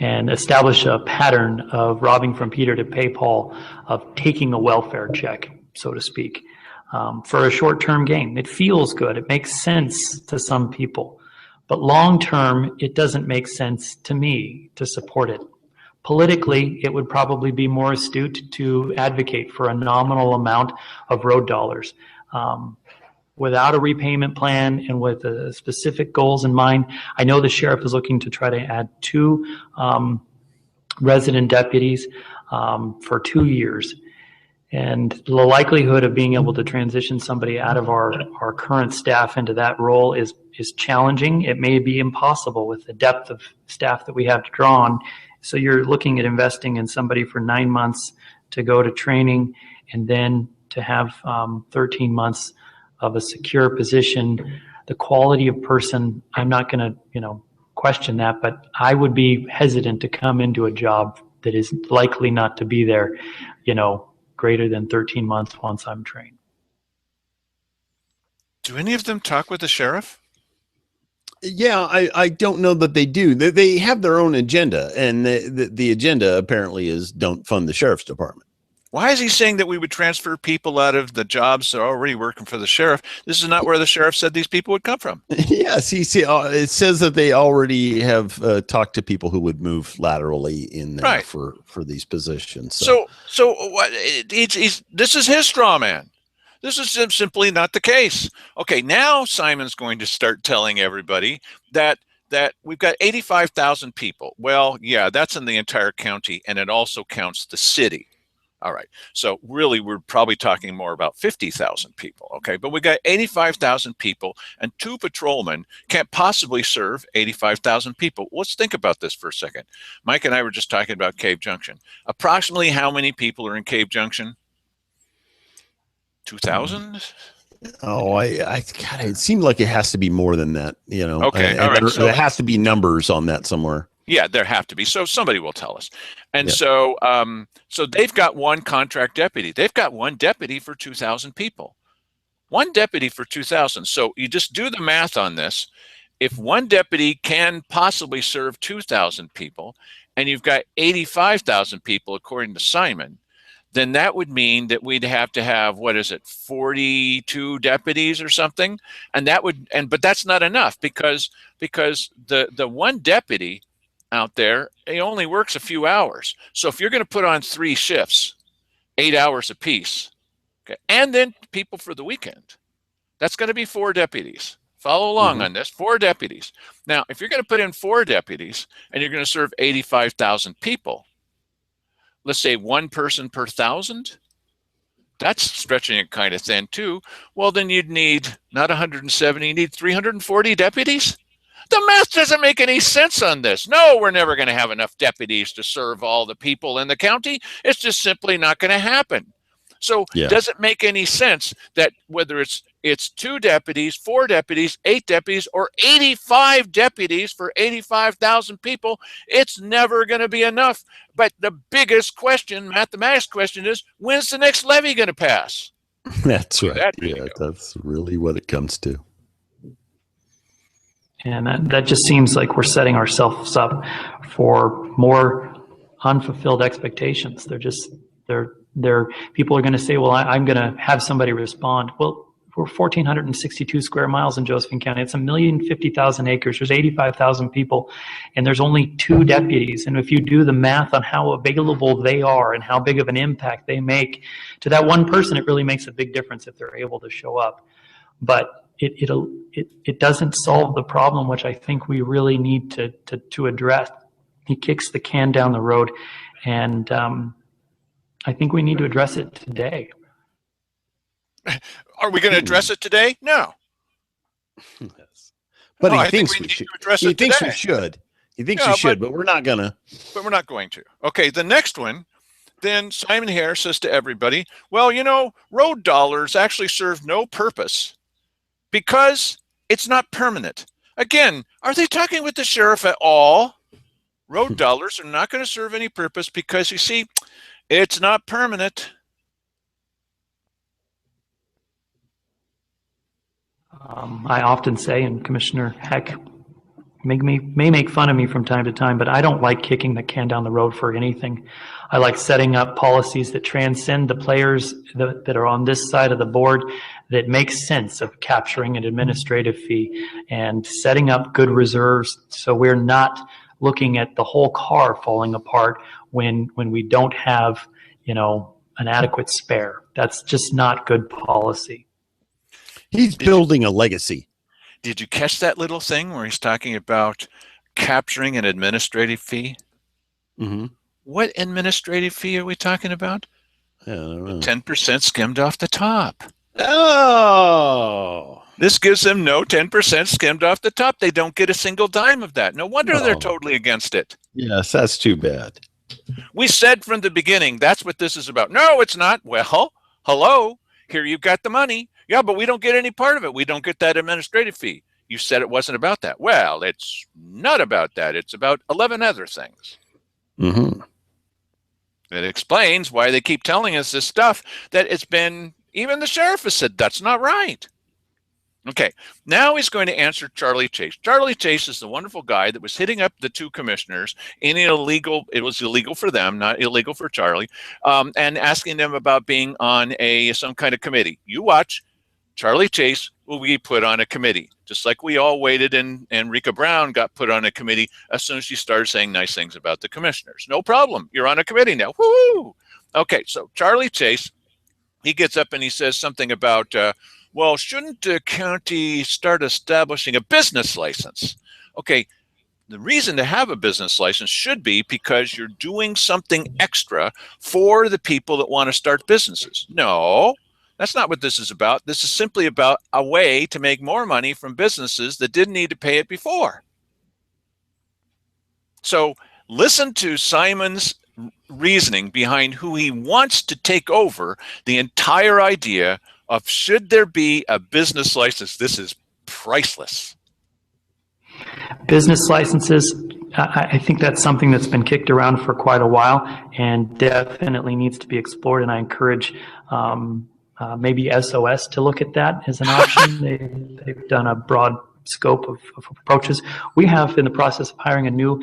[SPEAKER 6] and establish a pattern of robbing from Peter to pay Paul, of taking a welfare check, so to speak, for a short-term gain. It feels good. It makes sense to some people. But long-term, it doesn't make sense to me to support it. Politically, it would probably be more astute to advocate for a nominal amount of road dollars. Without a repayment plan and with specific goals in mind. I know the sheriff is looking to try to add 2 resident deputies for 2 years. And the likelihood of being able to transition somebody out of our current staff into that role is challenging. It may be impossible with the depth of staff that we have to draw on. So you're looking at investing in somebody for 9 months to go to training and then to have 13 months of a secure position. The quality of person, I'm not going to, question that, but I would be hesitant to come into a job that is likely not to be there, greater than 13 months once I'm trained.
[SPEAKER 1] Do any of them talk with the sheriff?
[SPEAKER 2] Yeah, I don't know that they do. They have their own agenda, and the agenda apparently is don't fund the sheriff's department.
[SPEAKER 1] Why is he saying that we would transfer people out of the jobs that are already working for the sheriff? This is not where the sheriff said these people would come from.
[SPEAKER 2] Yes, it says that they already have talked to people who would move laterally in there
[SPEAKER 1] Right.
[SPEAKER 2] for these positions.
[SPEAKER 1] So what? This is his straw man. This is simply not the case. Okay, now Simon's going to start telling everybody that we've got 85,000 people. Well, yeah, that's in the entire county, and it also counts the city. All right. So really, we're probably talking more about 50,000 people. Okay. But we got 85,000 people, and 2 patrolmen can't possibly serve 85,000 people. Let's think about this for a second. Mike and I were just talking about Cave Junction. Approximately how many people are in Cave Junction? 2,000?
[SPEAKER 2] Oh, God, it seemed like it has to be more than that,
[SPEAKER 1] Okay. All right.
[SPEAKER 2] There has to be numbers on that somewhere.
[SPEAKER 1] Yeah, there have to be. So somebody will tell us. And
[SPEAKER 2] Yeah.
[SPEAKER 1] so they've got 1 contract deputy. They've got 1 deputy for 2,000 people. 1 deputy for 2,000. So you just do the math on this. If 1 deputy can possibly serve 2,000 people, and you've got 85,000 people, according to Simon, then that would mean that we'd have to have, 42 deputies or something? And but that's not enough because the 1 deputy out there, he only works a few hours. So if you're going to put on 3 shifts, 8 hours apiece, okay, and then people for the weekend, that's going to be 4 deputies. Follow along on this, 4 deputies. Now, if you're going to put in 4 deputies and you're going to serve 85,000 people, let's say 1 person per 1,000, that's stretching it kind of thin too. Well, then you'd need not 170, you need 340 deputies. The math doesn't make any sense on this. No, we're never going to have enough deputies to serve all the people in the county. It's just simply not going to happen. So does it make any sense that whether it's 2 deputies, 4 deputies, 8 deputies, or 85 deputies for 85,000 people, it's never going to be enough. But the biggest question, mathematics question, is when's the next levy going to pass?
[SPEAKER 2] That's right. That's really what it comes to.
[SPEAKER 6] And that just seems like we're setting ourselves up for more unfulfilled expectations. They're people are going to say, well, I'm going to have somebody respond. Well, we're 1,462 square miles in Josephine County. It's 1,050,000 acres. There's 85,000 people, and there's only 2 deputies. And if you do the math on how available they are and how big of an impact they make to that 1 person, it really makes a big difference if they're able to show up. But it doesn't solve the problem, which I think we really need to address. He kicks the can down the road, and I think we need to address it today.
[SPEAKER 1] Are we going to address it today? No.
[SPEAKER 2] Yes. But
[SPEAKER 1] No,
[SPEAKER 2] he
[SPEAKER 1] I think
[SPEAKER 2] thinks
[SPEAKER 1] we
[SPEAKER 2] we
[SPEAKER 1] need
[SPEAKER 2] should.
[SPEAKER 1] to address
[SPEAKER 2] He
[SPEAKER 1] it
[SPEAKER 2] thinks
[SPEAKER 1] today.
[SPEAKER 2] we should. He thinks
[SPEAKER 1] Yeah,
[SPEAKER 2] we should, but we're not gonna.
[SPEAKER 1] But we're not going to. Okay, the next one, then Simon Hare says to everybody, well, road dollars actually serve no purpose because it's not permanent. Again, are they talking with the sheriff at all? Road dollars are not going to serve any purpose because, you see, it's not permanent.
[SPEAKER 6] I often say, and Commissioner Heck may make fun of me from time to time, but I don't like kicking the can down the road for anything. I like setting up policies that transcend the players that are on this side of the board, that make sense of capturing an administrative fee and setting up good reserves so we're not looking at the whole car falling apart when we don't have, an adequate spare. That's just not good policy.
[SPEAKER 2] He's building a legacy.
[SPEAKER 1] Did you catch that little thing where he's talking about capturing an administrative fee?
[SPEAKER 2] Mm-hmm.
[SPEAKER 1] What administrative fee are we talking about?
[SPEAKER 2] I don't know.
[SPEAKER 1] 10% skimmed off the top.
[SPEAKER 2] Oh.
[SPEAKER 1] This gives them no 10% skimmed off the top. They don't get a single dime of that. No wonder they're
[SPEAKER 2] Oh.
[SPEAKER 1] totally against it.
[SPEAKER 2] Yes, that's too bad.
[SPEAKER 1] We said from the beginning, that's what this is about. No, it's not. Well, hello, here you've got the money. Yeah, but we don't get any part of it. We don't get that administrative fee. You said it wasn't about that. Well, it's not about that. It's about 11 other things.
[SPEAKER 2] Mm-hmm.
[SPEAKER 1] It explains why they keep telling us this stuff that it's been, even the sheriff has said that's not right. Okay, now he's going to answer Charlie Chase. Charlie Chase is the wonderful guy that was hitting up the two commissioners in illegal, it was illegal for them, not illegal for Charlie, and asking them about being on some kind of committee. You watch, Charlie Chase will be put on a committee, just like we all waited and Rika Brown got put on a committee as soon as she started saying nice things about the commissioners. No problem, you're on a committee now, woo! Okay, so Charlie Chase, he gets up and he says something about, well, shouldn't the county start establishing a business license? Okay, the reason to have a business license should be because you're doing something extra for the people that want to start businesses. No, that's not what this is about. This is simply about a way to make more money from businesses that didn't need to pay it before. So listen to Simon's reasoning behind who he wants to take over the entire idea of should there be a business license. This is priceless.
[SPEAKER 6] Business licenses, I think that's something that's been kicked around for quite a while and definitely needs to be explored. And I encourage maybe SOS to look at that as an option. They've done a broad scope of approaches. We have in the process of hiring a new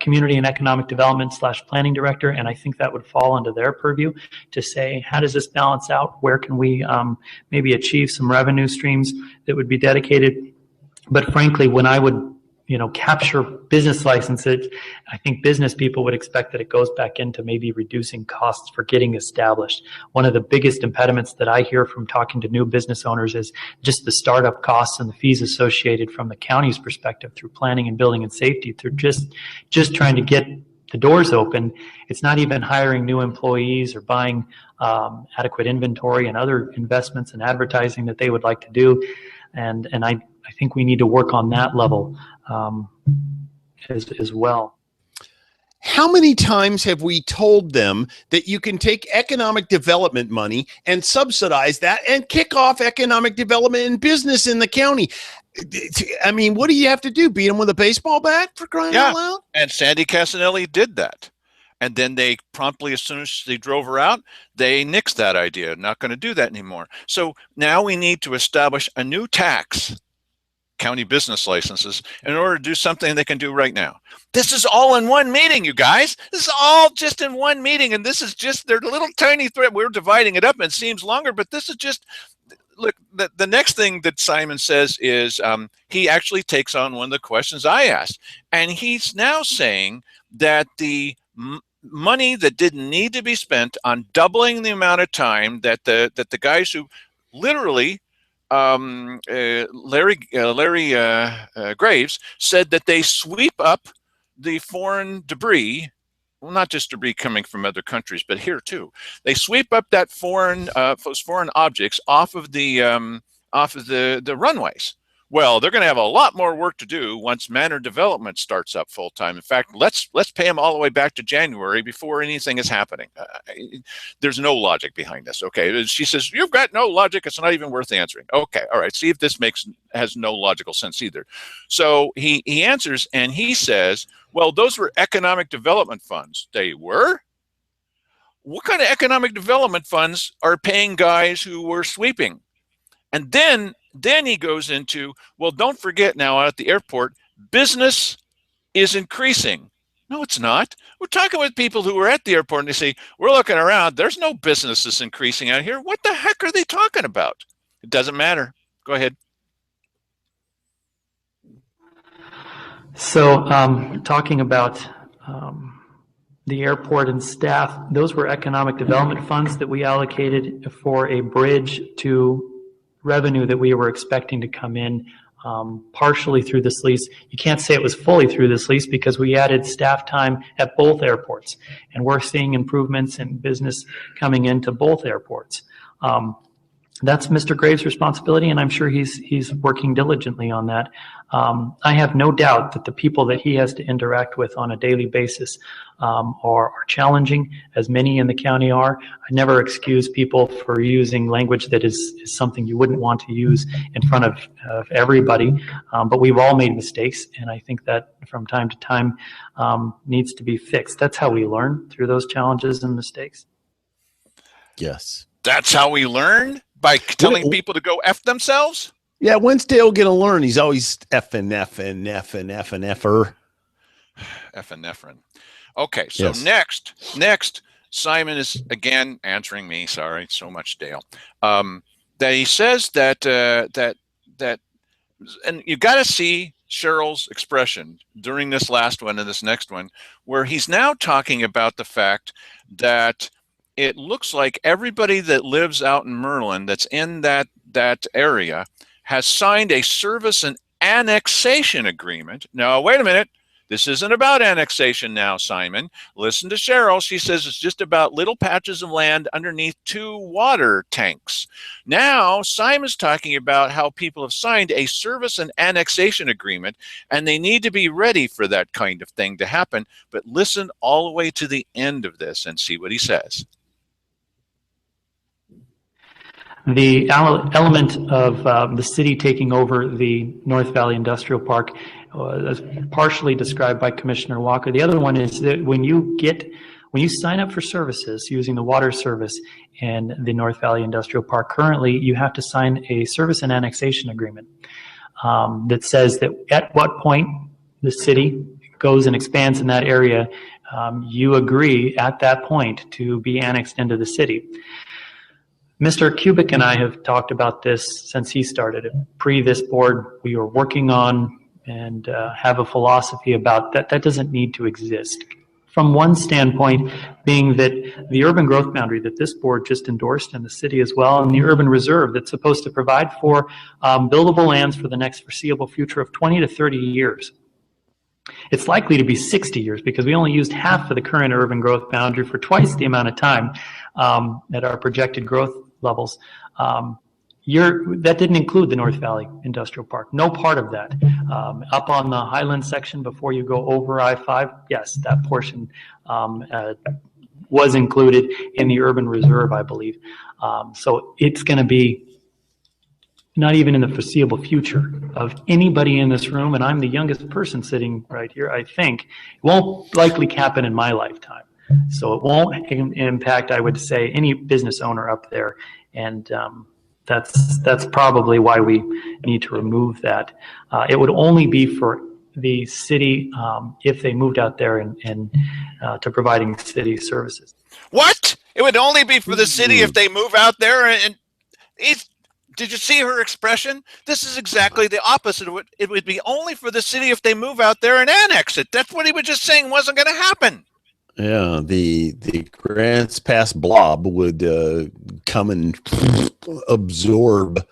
[SPEAKER 6] community and economic development / planning director, and I think that would fall under their purview to say, how does this balance out? Where can we maybe achieve some revenue streams that would be dedicated? But frankly, when I would capture business licenses, I think business people would expect that it goes back into maybe reducing costs for getting established. One of the biggest impediments that I hear from talking to new business owners is just the startup costs and the fees associated from the county's perspective through planning and building and safety, through just trying to get the doors open. It's not even hiring new employees or buying adequate inventory and other investments and advertising that they would like to do. And I think we need to work on that level as well.
[SPEAKER 2] How many times have we told them that you can take economic development money and subsidize that and kick off economic development and business in the county? I mean, what do you have to do? Beat them with a baseball bat, for crying out loud?
[SPEAKER 1] And Sandy Casanelli did that. And then they promptly, as soon as they drove her out, they nixed that idea. Not going to do that anymore. So now we need to establish a new tax, county business licenses, in order to do something they can do right now. This is all in one meeting, you guys. This is all just in one meeting, and this is just their little tiny thread. We're dividing it up, and it seems longer, but this is just, look, the next thing that Simon says is he actually takes on one of the questions I asked, and he's now saying that the money that didn't need to be spent on doubling the amount of time that the guys who literally Larry Graves said that they sweep up the foreign debris, well, not just debris coming from other countries, but here too. They sweep up that those foreign objects off of the runways. Well, they're going to have a lot more work to do once Manor Development starts up full time. In fact, let's pay them all the way back to January before anything is happening. There's no logic behind this. Okay, she says you've got no logic. It's not even worth answering. Okay, all right. See if this has no logical sense either. So he answers and he says, well, those were economic development funds. They were. What kind of economic development funds are paying guys who were sweeping? And then then he goes into, well, don't forget now at the airport, business is increasing. No, it's not. We're talking with people who are at the airport and they say, we're looking around. There's no business that's increasing out here. What the heck are they talking about? It doesn't matter. Go ahead.
[SPEAKER 6] So talking about the airport and staff, those were economic development funds that we allocated for a bridge to revenue that we were expecting to come in partially through this lease. You can't say it was fully through this lease because we added staff time at both airports, and we're seeing improvements in business coming into both airports. That's Mr. Graves' responsibility, and I'm sure he's working diligently on that. I have no doubt that the people that he has to interact with on a daily basis are challenging, as many in the county are. I never excuse people for using language that is something you wouldn't want to use in front of everybody, but we've all made mistakes, and I think that from time to time needs to be fixed. That's how we learn, through those challenges and mistakes.
[SPEAKER 2] Yes.
[SPEAKER 1] That's how we learn? By telling people to go F themselves?
[SPEAKER 2] Yeah, when's Dale going to learn? He's always effing. Effer.
[SPEAKER 1] Okay, so
[SPEAKER 2] Yes.
[SPEAKER 1] next, Simon is again answering me. Sorry, so much Dale. That he says that, and you got to see Cheryl's expression during this last one and this next one, where he's now talking about the fact that it looks like everybody that lives out in Merlin that's in that area has signed a service and annexation agreement. Now, wait a minute. This isn't about annexation now, Simon. Listen to Cheryl. She says it's just about little patches of land underneath 2 water tanks. Now, Simon's talking about how people have signed a service and annexation agreement, and they need to be ready for that kind of thing to happen. But listen all the way to the end of this and see what he says.
[SPEAKER 6] The element of the city taking over the North Valley Industrial Park is partially described by Commissioner Walker. The other one is that when you sign up for services using the water service in the North Valley Industrial Park, currently you have to sign a service and annexation agreement that says that at what point the city goes and expands in that area, you agree at that point to be annexed into the city. Mr. Kubik and I have talked about this since he started it. Pre this board, we were working on and have a philosophy about that. That doesn't need to exist. From one standpoint being that the urban growth boundary that this board just endorsed in the city as well, and the urban reserve that's supposed to provide for buildable lands for the next foreseeable future of 20 to 30 years. It's likely to be 60 years because we only used half of the current urban growth boundary for twice the amount of time at our projected growth levels. That didn't include the North Valley Industrial Park. No part of that. Up on the Highland section before you go over I-5, yes, that portion was included in the urban reserve, I believe. So it's going to be not even in the foreseeable future of anybody in this room, and I'm the youngest person sitting right here, I think. It won't likely happen in my lifetime. So it won't impact, I would say, any business owner up there. And that's probably why we need to remove that. It would only be for the city if they moved out there and to providing city services.
[SPEAKER 1] What? It would only be for the city if they move out there and did you see her expression? This is exactly the opposite of what it would be only for the city if they move out there and annex it. That's what he was just saying wasn't going to happen.
[SPEAKER 2] Yeah, the Grants Pass blob would come and absorb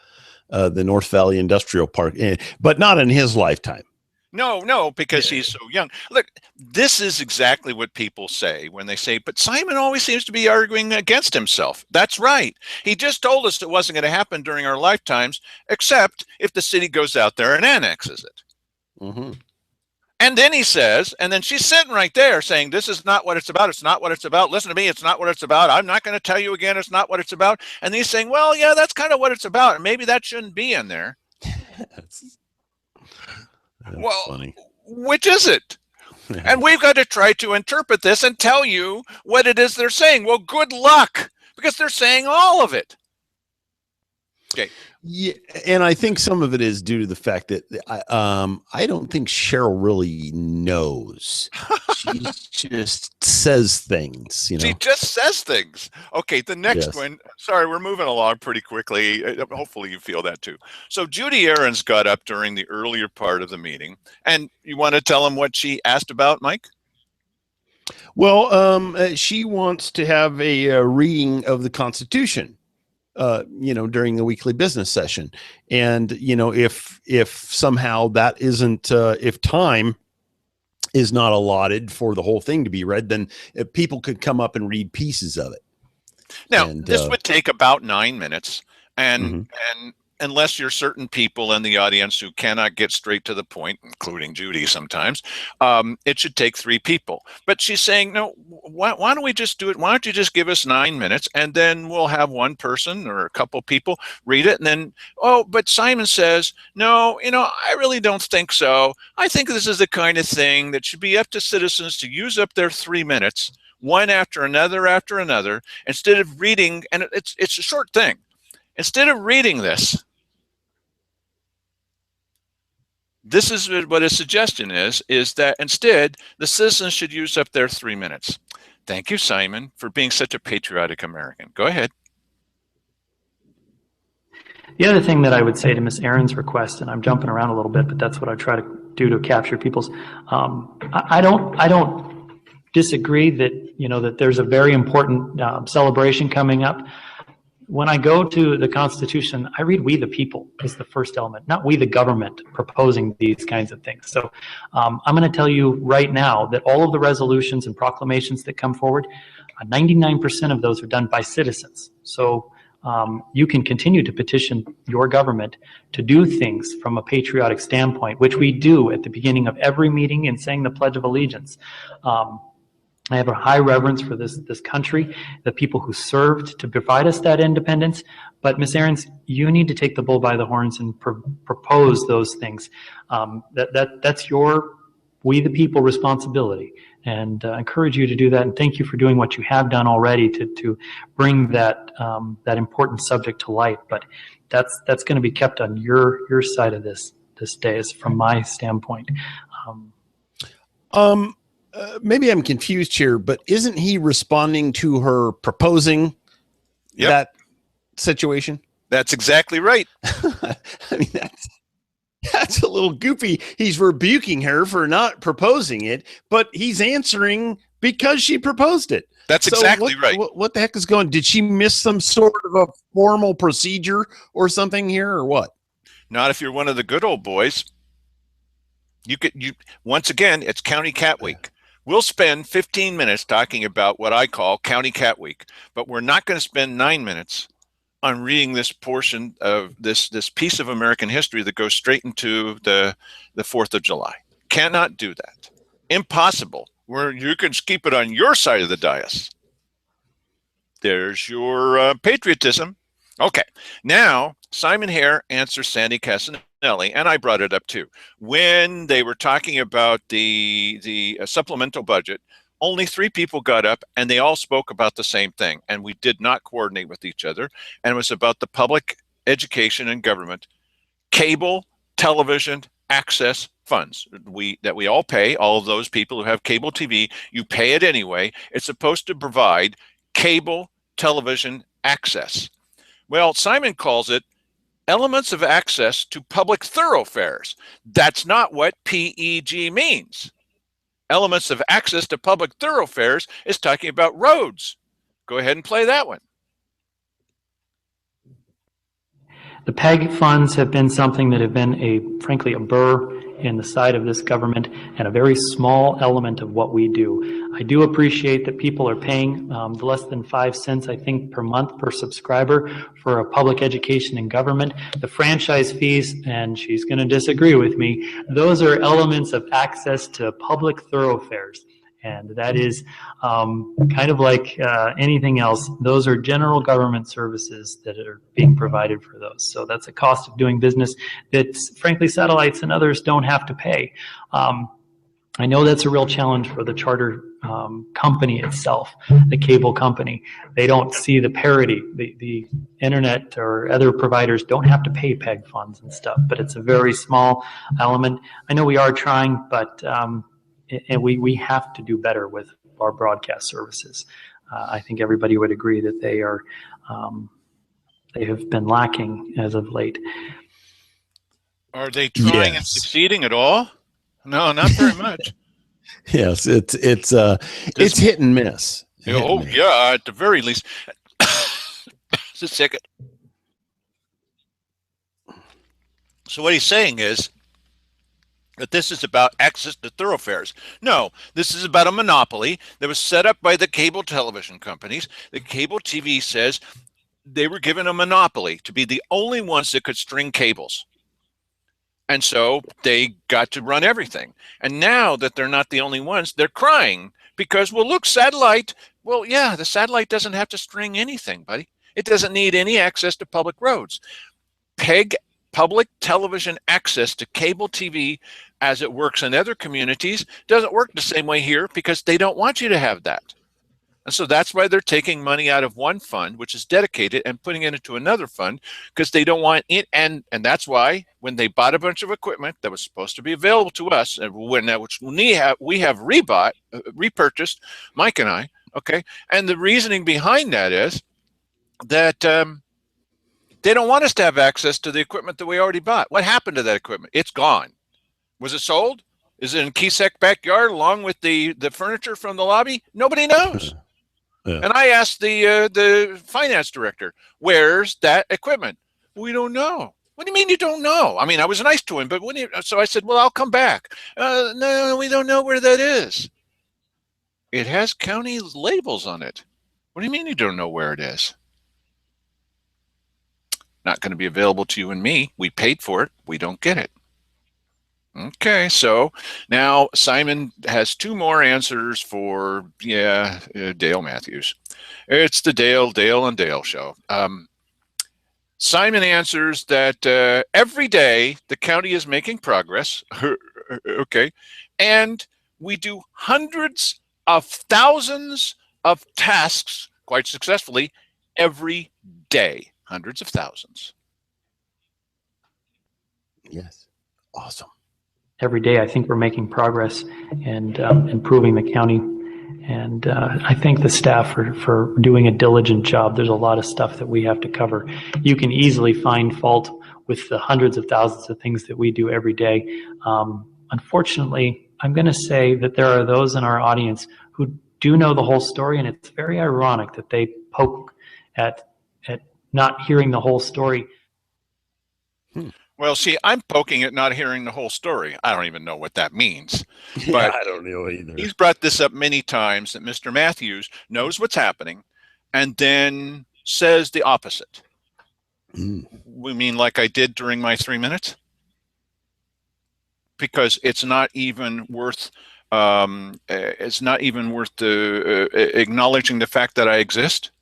[SPEAKER 2] the North Valley Industrial Park, but not in his lifetime.
[SPEAKER 1] No, because he's so young. Look, this is exactly what people say when they say, but Simon always seems to be arguing against himself. That's right. He just told us it wasn't going to happen during our lifetimes, except if the city goes out there and annexes it.
[SPEAKER 2] Mm-hmm.
[SPEAKER 1] And then he says, and then she's sitting right there saying, this is not what it's about. It's not what it's about. Listen to me. It's not what it's about. I'm not going to tell you again. It's not what it's about. And he's saying, well, yeah, that's kind of what it's about. And maybe that shouldn't be in there.
[SPEAKER 2] That's
[SPEAKER 1] well,
[SPEAKER 2] funny.
[SPEAKER 1] Which is it? And we've got to try to interpret this and tell you what it is they're saying. Well, good luck, because they're saying all of it. Okay.
[SPEAKER 2] Yeah, and I think some of it is due to the fact that I don't think Cheryl really knows. She just says things,
[SPEAKER 1] She just says things. Okay, the next
[SPEAKER 2] Yes.
[SPEAKER 1] one. Sorry, we're moving along pretty quickly. Hopefully you feel that too. So Judy Aarons got up during the earlier part of the meeting, and you want to tell him what she asked about, Mike?
[SPEAKER 2] Well, she wants to have a reading of the Constitution, during the weekly business session. And, if somehow that isn't, if time is not allotted for the whole thing to be read, then people could come up and read pieces of it.
[SPEAKER 1] Now,
[SPEAKER 2] And
[SPEAKER 1] this would take about 9 minutes, and
[SPEAKER 2] Mhm.
[SPEAKER 1] and unless you're certain people in the audience who cannot get straight to the point, including Judy sometimes, it should take 3 people. But she's saying, no, why don't we just do it? Why don't you just give us 9 minutes, and then we'll have one person or a couple people read it, and then, oh, but Simon says, no, I really don't think so. I think this is the kind of thing that should be up to citizens to use up their 3 minutes, one after another, instead of reading, and it's a short thing. Instead of reading this is what his suggestion is that instead the citizens should use up their 3 minutes. Thank you, Simon, for being such a patriotic American. Go ahead.
[SPEAKER 6] The other thing that I would say to Ms. Aaron's request, and I'm jumping around a little bit, but that's what I try to do to capture people's. I don't disagree that that there's a very important celebration coming up. When I go to the Constitution, I read "We the People" is the first element, not "We the government" proposing these kinds of things. So I'm going to tell you right now that all of the resolutions and proclamations that come forward, 99% of those are done by citizens. So you can continue to petition your government to do things from a patriotic standpoint, which we do at the beginning of every meeting in saying the Pledge of Allegiance. I have a high reverence for this country, the people who served to provide us that independence. But Ms. Aarons, you need to take the bull by the horns and propose those things. That's your "We the People" responsibility, and I encourage you to do that. And thank you for doing what you have done already to bring that important subject to light. But that's going to be kept on your side of this day, is from my standpoint.
[SPEAKER 2] Maybe I'm confused here, but isn't he responding to her proposing that situation?
[SPEAKER 1] That's exactly right.
[SPEAKER 2] I mean, that's a little goofy. He's rebuking her for not proposing it, but he's answering because she proposed it.
[SPEAKER 1] That's exactly right.
[SPEAKER 2] What the heck is going on? Did she miss some sort of a formal procedure or something here, or what?
[SPEAKER 1] Not if you're one of the good old boys. Once again, it's County Cat Week. We'll spend 15 minutes talking about what I call County Cat Week, but we're not going to spend 9 minutes on reading this portion of this piece of American history that goes straight into the 4th of July. Cannot do that. Impossible. You can keep it on your side of the dais. There's your patriotism. Okay, now Simon Hare answers Sandy Casanelli, and I brought it up too. When they were talking about the supplemental budget, only 3 people got up, and they all spoke about the same thing, and we did not coordinate with each other, and it was about the public education and government, cable, television, access funds that we all pay. All of those people who have cable TV, you pay it anyway. It's supposed to provide cable television access. Well, Simon calls it elements of access to public thoroughfares. That's not what PEG means. Elements of access to public thoroughfares is talking about roads. Go ahead and play that one.
[SPEAKER 6] The PEG funds have been something that have been frankly a burr in the side of this government and a very small element of what we do. I do appreciate that people are paying less than 5 cents, I think, per month per subscriber for a public education and government. The franchise fees, and she's going to disagree with me, those are elements of access to public thoroughfares. And that is kind of like anything else. Those are general government services that are being provided for those. So that's a cost of doing business that, frankly, satellites and others don't have to pay. I know that's a real challenge for the charter company itself, the cable company. They don't see the parity. The internet or other providers don't have to pay PEG funds and stuff, but it's a very small element. I know we are trying, but and we have to do better with our broadcast services. I think everybody would agree that they are they have been lacking as of late.
[SPEAKER 1] Are they trying and succeeding at all? No, not very much.
[SPEAKER 2] Yes, it's hit and miss.
[SPEAKER 1] Yeah, at the very least. Just a second. So what he's saying is that this is about access to thoroughfares. No, this is about a monopoly that was set up by the cable television companies. The cable TV says they were given a monopoly to be the only ones that could string cables. And so they got to run everything. And now that they're not the only ones, they're crying because, well, look, satellite. Well, yeah, the satellite doesn't have to string anything, buddy. It doesn't need any access to public roads. PEG, public television access to cable TV, as it works in other communities, doesn't work the same way here because they don't want you to have that. And so that's why they're taking money out of one fund, which is dedicated, and putting it into another fund because they don't want it. And that's why when they bought a bunch of equipment that was supposed to be available to us, and which we have repurchased, Mike and I, okay? And the reasoning behind that is that they don't want us to have access to the equipment that we already bought. What happened to that equipment? It's gone. Was it sold? Is it in Keysec backyard along with the furniture from the lobby? Nobody knows. Yeah. And I asked the finance director, where's that equipment? We don't know. What do you mean you don't know? I mean, I was nice to him, but so I said, well, I'll come back. No, we don't know where that is. It has county labels on it. What do you mean you don't know where it is? Not going to be available to you and me. We paid for it. We don't get it. Okay, so now Simon has two more answers for, Dale Matthews. It's the Dale and Dale show. Simon answers that every day the county is making progress, okay, and we do hundreds of thousands of tasks quite successfully every day. Hundreds of thousands.
[SPEAKER 2] Yes, awesome.
[SPEAKER 6] Every day, I think we're making progress and improving the county. And I thank the staff for doing a diligent job. There's a lot of stuff that we have to cover. You can easily find fault with the hundreds of thousands of things that we do every day. Unfortunately, I'm going to say that there are those in our audience who do know the whole story, and it's very ironic that they poke at not hearing the whole story.
[SPEAKER 1] Well, see, I'm poking at not hearing the whole story. I don't even know what that means. But
[SPEAKER 2] I don't know either.
[SPEAKER 1] He's brought this up many times that Mr. Matthews knows what's happening and then says the opposite. We mean like I did during my 3 minutes? Because it's not even worth acknowledging the fact that I exist.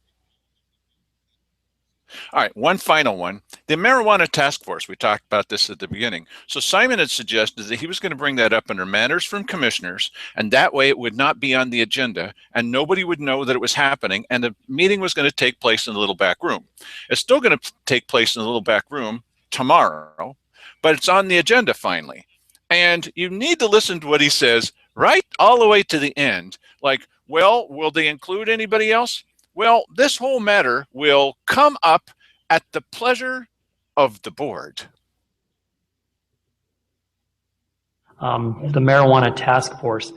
[SPEAKER 1] All right, one final one. The marijuana task force, we talked about this at the beginning. So Simon had suggested that he was going to bring that up under matters from commissioners, and that way it would not be on the agenda, and nobody would know that it was happening, and the meeting was going to take place in the little back room. It's still going to take place in the little back room tomorrow, but it's on the agenda finally. And you need to listen to what he says right all the way to the end. Like, well, will they include anybody else? Well, this whole matter will come up at the pleasure of the board.
[SPEAKER 6] The marijuana task force,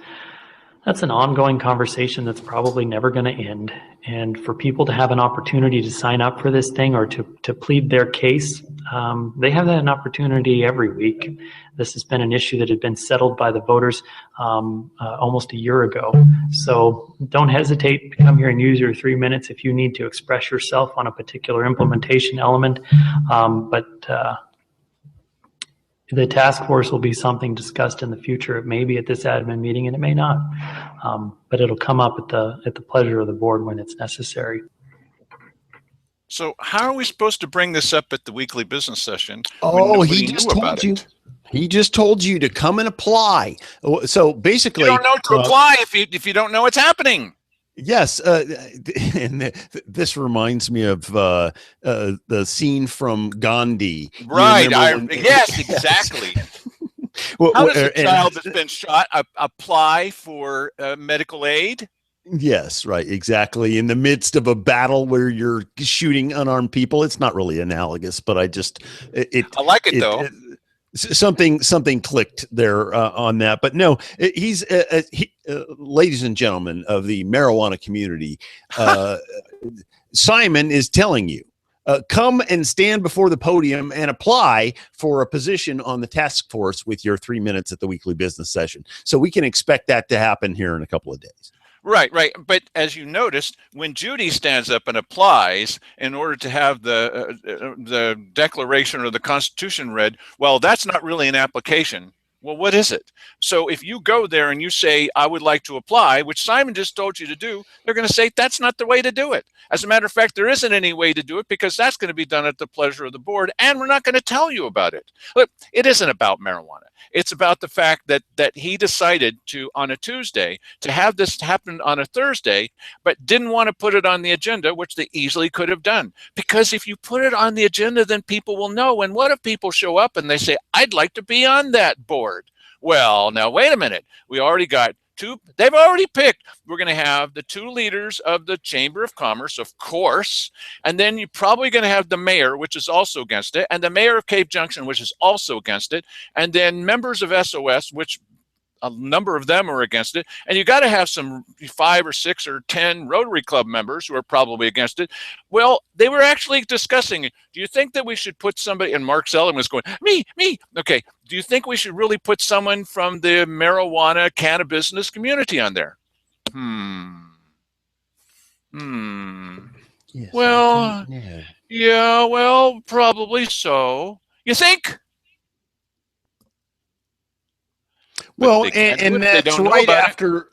[SPEAKER 6] that's an ongoing conversation that's probably never going to end. And for people to have an opportunity to sign up for this thing or to plead their case, they have that an opportunity every week. This has been an issue that had been settled by the voters almost a year ago. So don't hesitate to come here and use your 3 minutes if you need to express yourself on a particular implementation element. But the task force will be something discussed in the future. It may be at this admin meeting and it may not, but it'll come up at the pleasure of the board when it's necessary.
[SPEAKER 1] So how are we supposed to bring this up at the weekly business session?
[SPEAKER 2] Oh, he just told you. He just told you to come and apply. So basically,
[SPEAKER 1] You don't know to apply if you don't know what's happening.
[SPEAKER 2] Yes, and this reminds me of the scene from Gandhi.
[SPEAKER 1] Right. Yes, exactly.
[SPEAKER 2] Well,
[SPEAKER 1] how does a child that's been shot apply for medical aid?
[SPEAKER 2] Yes, right, exactly. In the midst of a battle where you're shooting unarmed people, it's not really analogous, but I
[SPEAKER 1] like it though.
[SPEAKER 2] Something clicked there on that, but no, he's ladies and gentlemen of the marijuana community, Simon is telling you, come and stand before the podium and apply for a position on the task force with your 3 minutes at the weekly business session. So we can expect that to happen here in a couple of days.
[SPEAKER 1] Right. But as you noticed, when Judy stands up and applies in order to have the Declaration or the Constitution read, well, that's not really an application. Well, what is it? So if you go there and you say, I would like to apply, which Simon just told you to do, they're going to say that's not the way to do it. As a matter of fact, there isn't any way to do it because that's going to be done at the pleasure of the board, and we're not going to tell you about it. Look, it isn't about marijuana. It's about the fact that he decided to, on a Tuesday, to have this happen on a Thursday, but didn't want to put it on the agenda, which they easily could have done. Because if you put it on the agenda, then people will know. And what if people show up and they say, I'd like to be on that board? Well, now, wait a minute. We already got two. They've already picked. We're going to have the two leaders of the Chamber of Commerce, of course. And then you're probably going to have the mayor, which is also against it, and the mayor of Cave Junction, which is also against it. And then members of SOS, which a number of them are against it. And you got to have some 5 or 6 or 10 Rotary Club members who are probably against it. Well, they were actually discussing it. Do you think that we should put somebody, and Mark Sullivan was going, me. Okay. Do you think we should really put someone from the marijuana cannabis community on there?
[SPEAKER 2] Yes,
[SPEAKER 1] well, yeah, well, probably so. You think?
[SPEAKER 2] Well, and that's right after,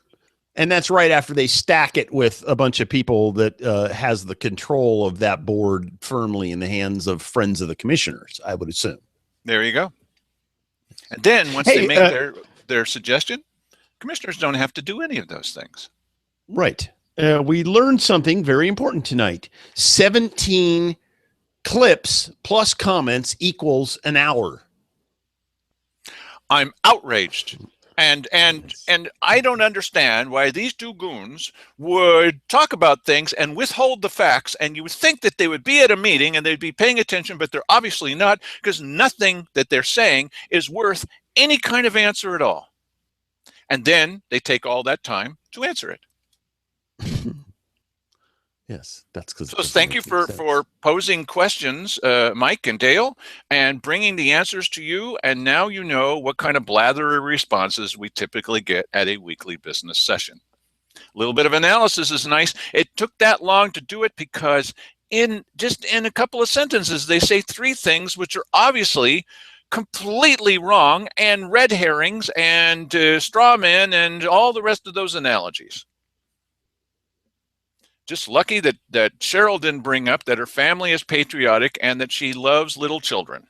[SPEAKER 2] and that's right after they stack it with a bunch of people that has the control of that board firmly in the hands of friends of the commissioners, I would assume.
[SPEAKER 1] There you go. And then once they make their suggestion, commissioners don't have to do any of those things.
[SPEAKER 2] Right. We learned something very important tonight. 17 clips plus comments equals an hour.
[SPEAKER 1] I'm outraged. And I don't understand why these two goons would talk about things and withhold the facts, and you would think that they would be at a meeting and they'd be paying attention, but they're obviously not, because nothing that they're saying is worth any kind of answer at all. And then they take all that time to answer it.
[SPEAKER 2] Yes, that's because.
[SPEAKER 1] So thank you for posing questions, Mike and Dale, and bringing the answers to you. And now you know what kind of blathery responses we typically get at a weekly business session. A little bit of analysis is nice. It took that long to do it because in a couple of sentences, they say 3 things which are obviously completely wrong, and red herrings and straw men and all the rest of those analogies. Just lucky that Cheryl didn't bring up that her family is patriotic and that she loves little children.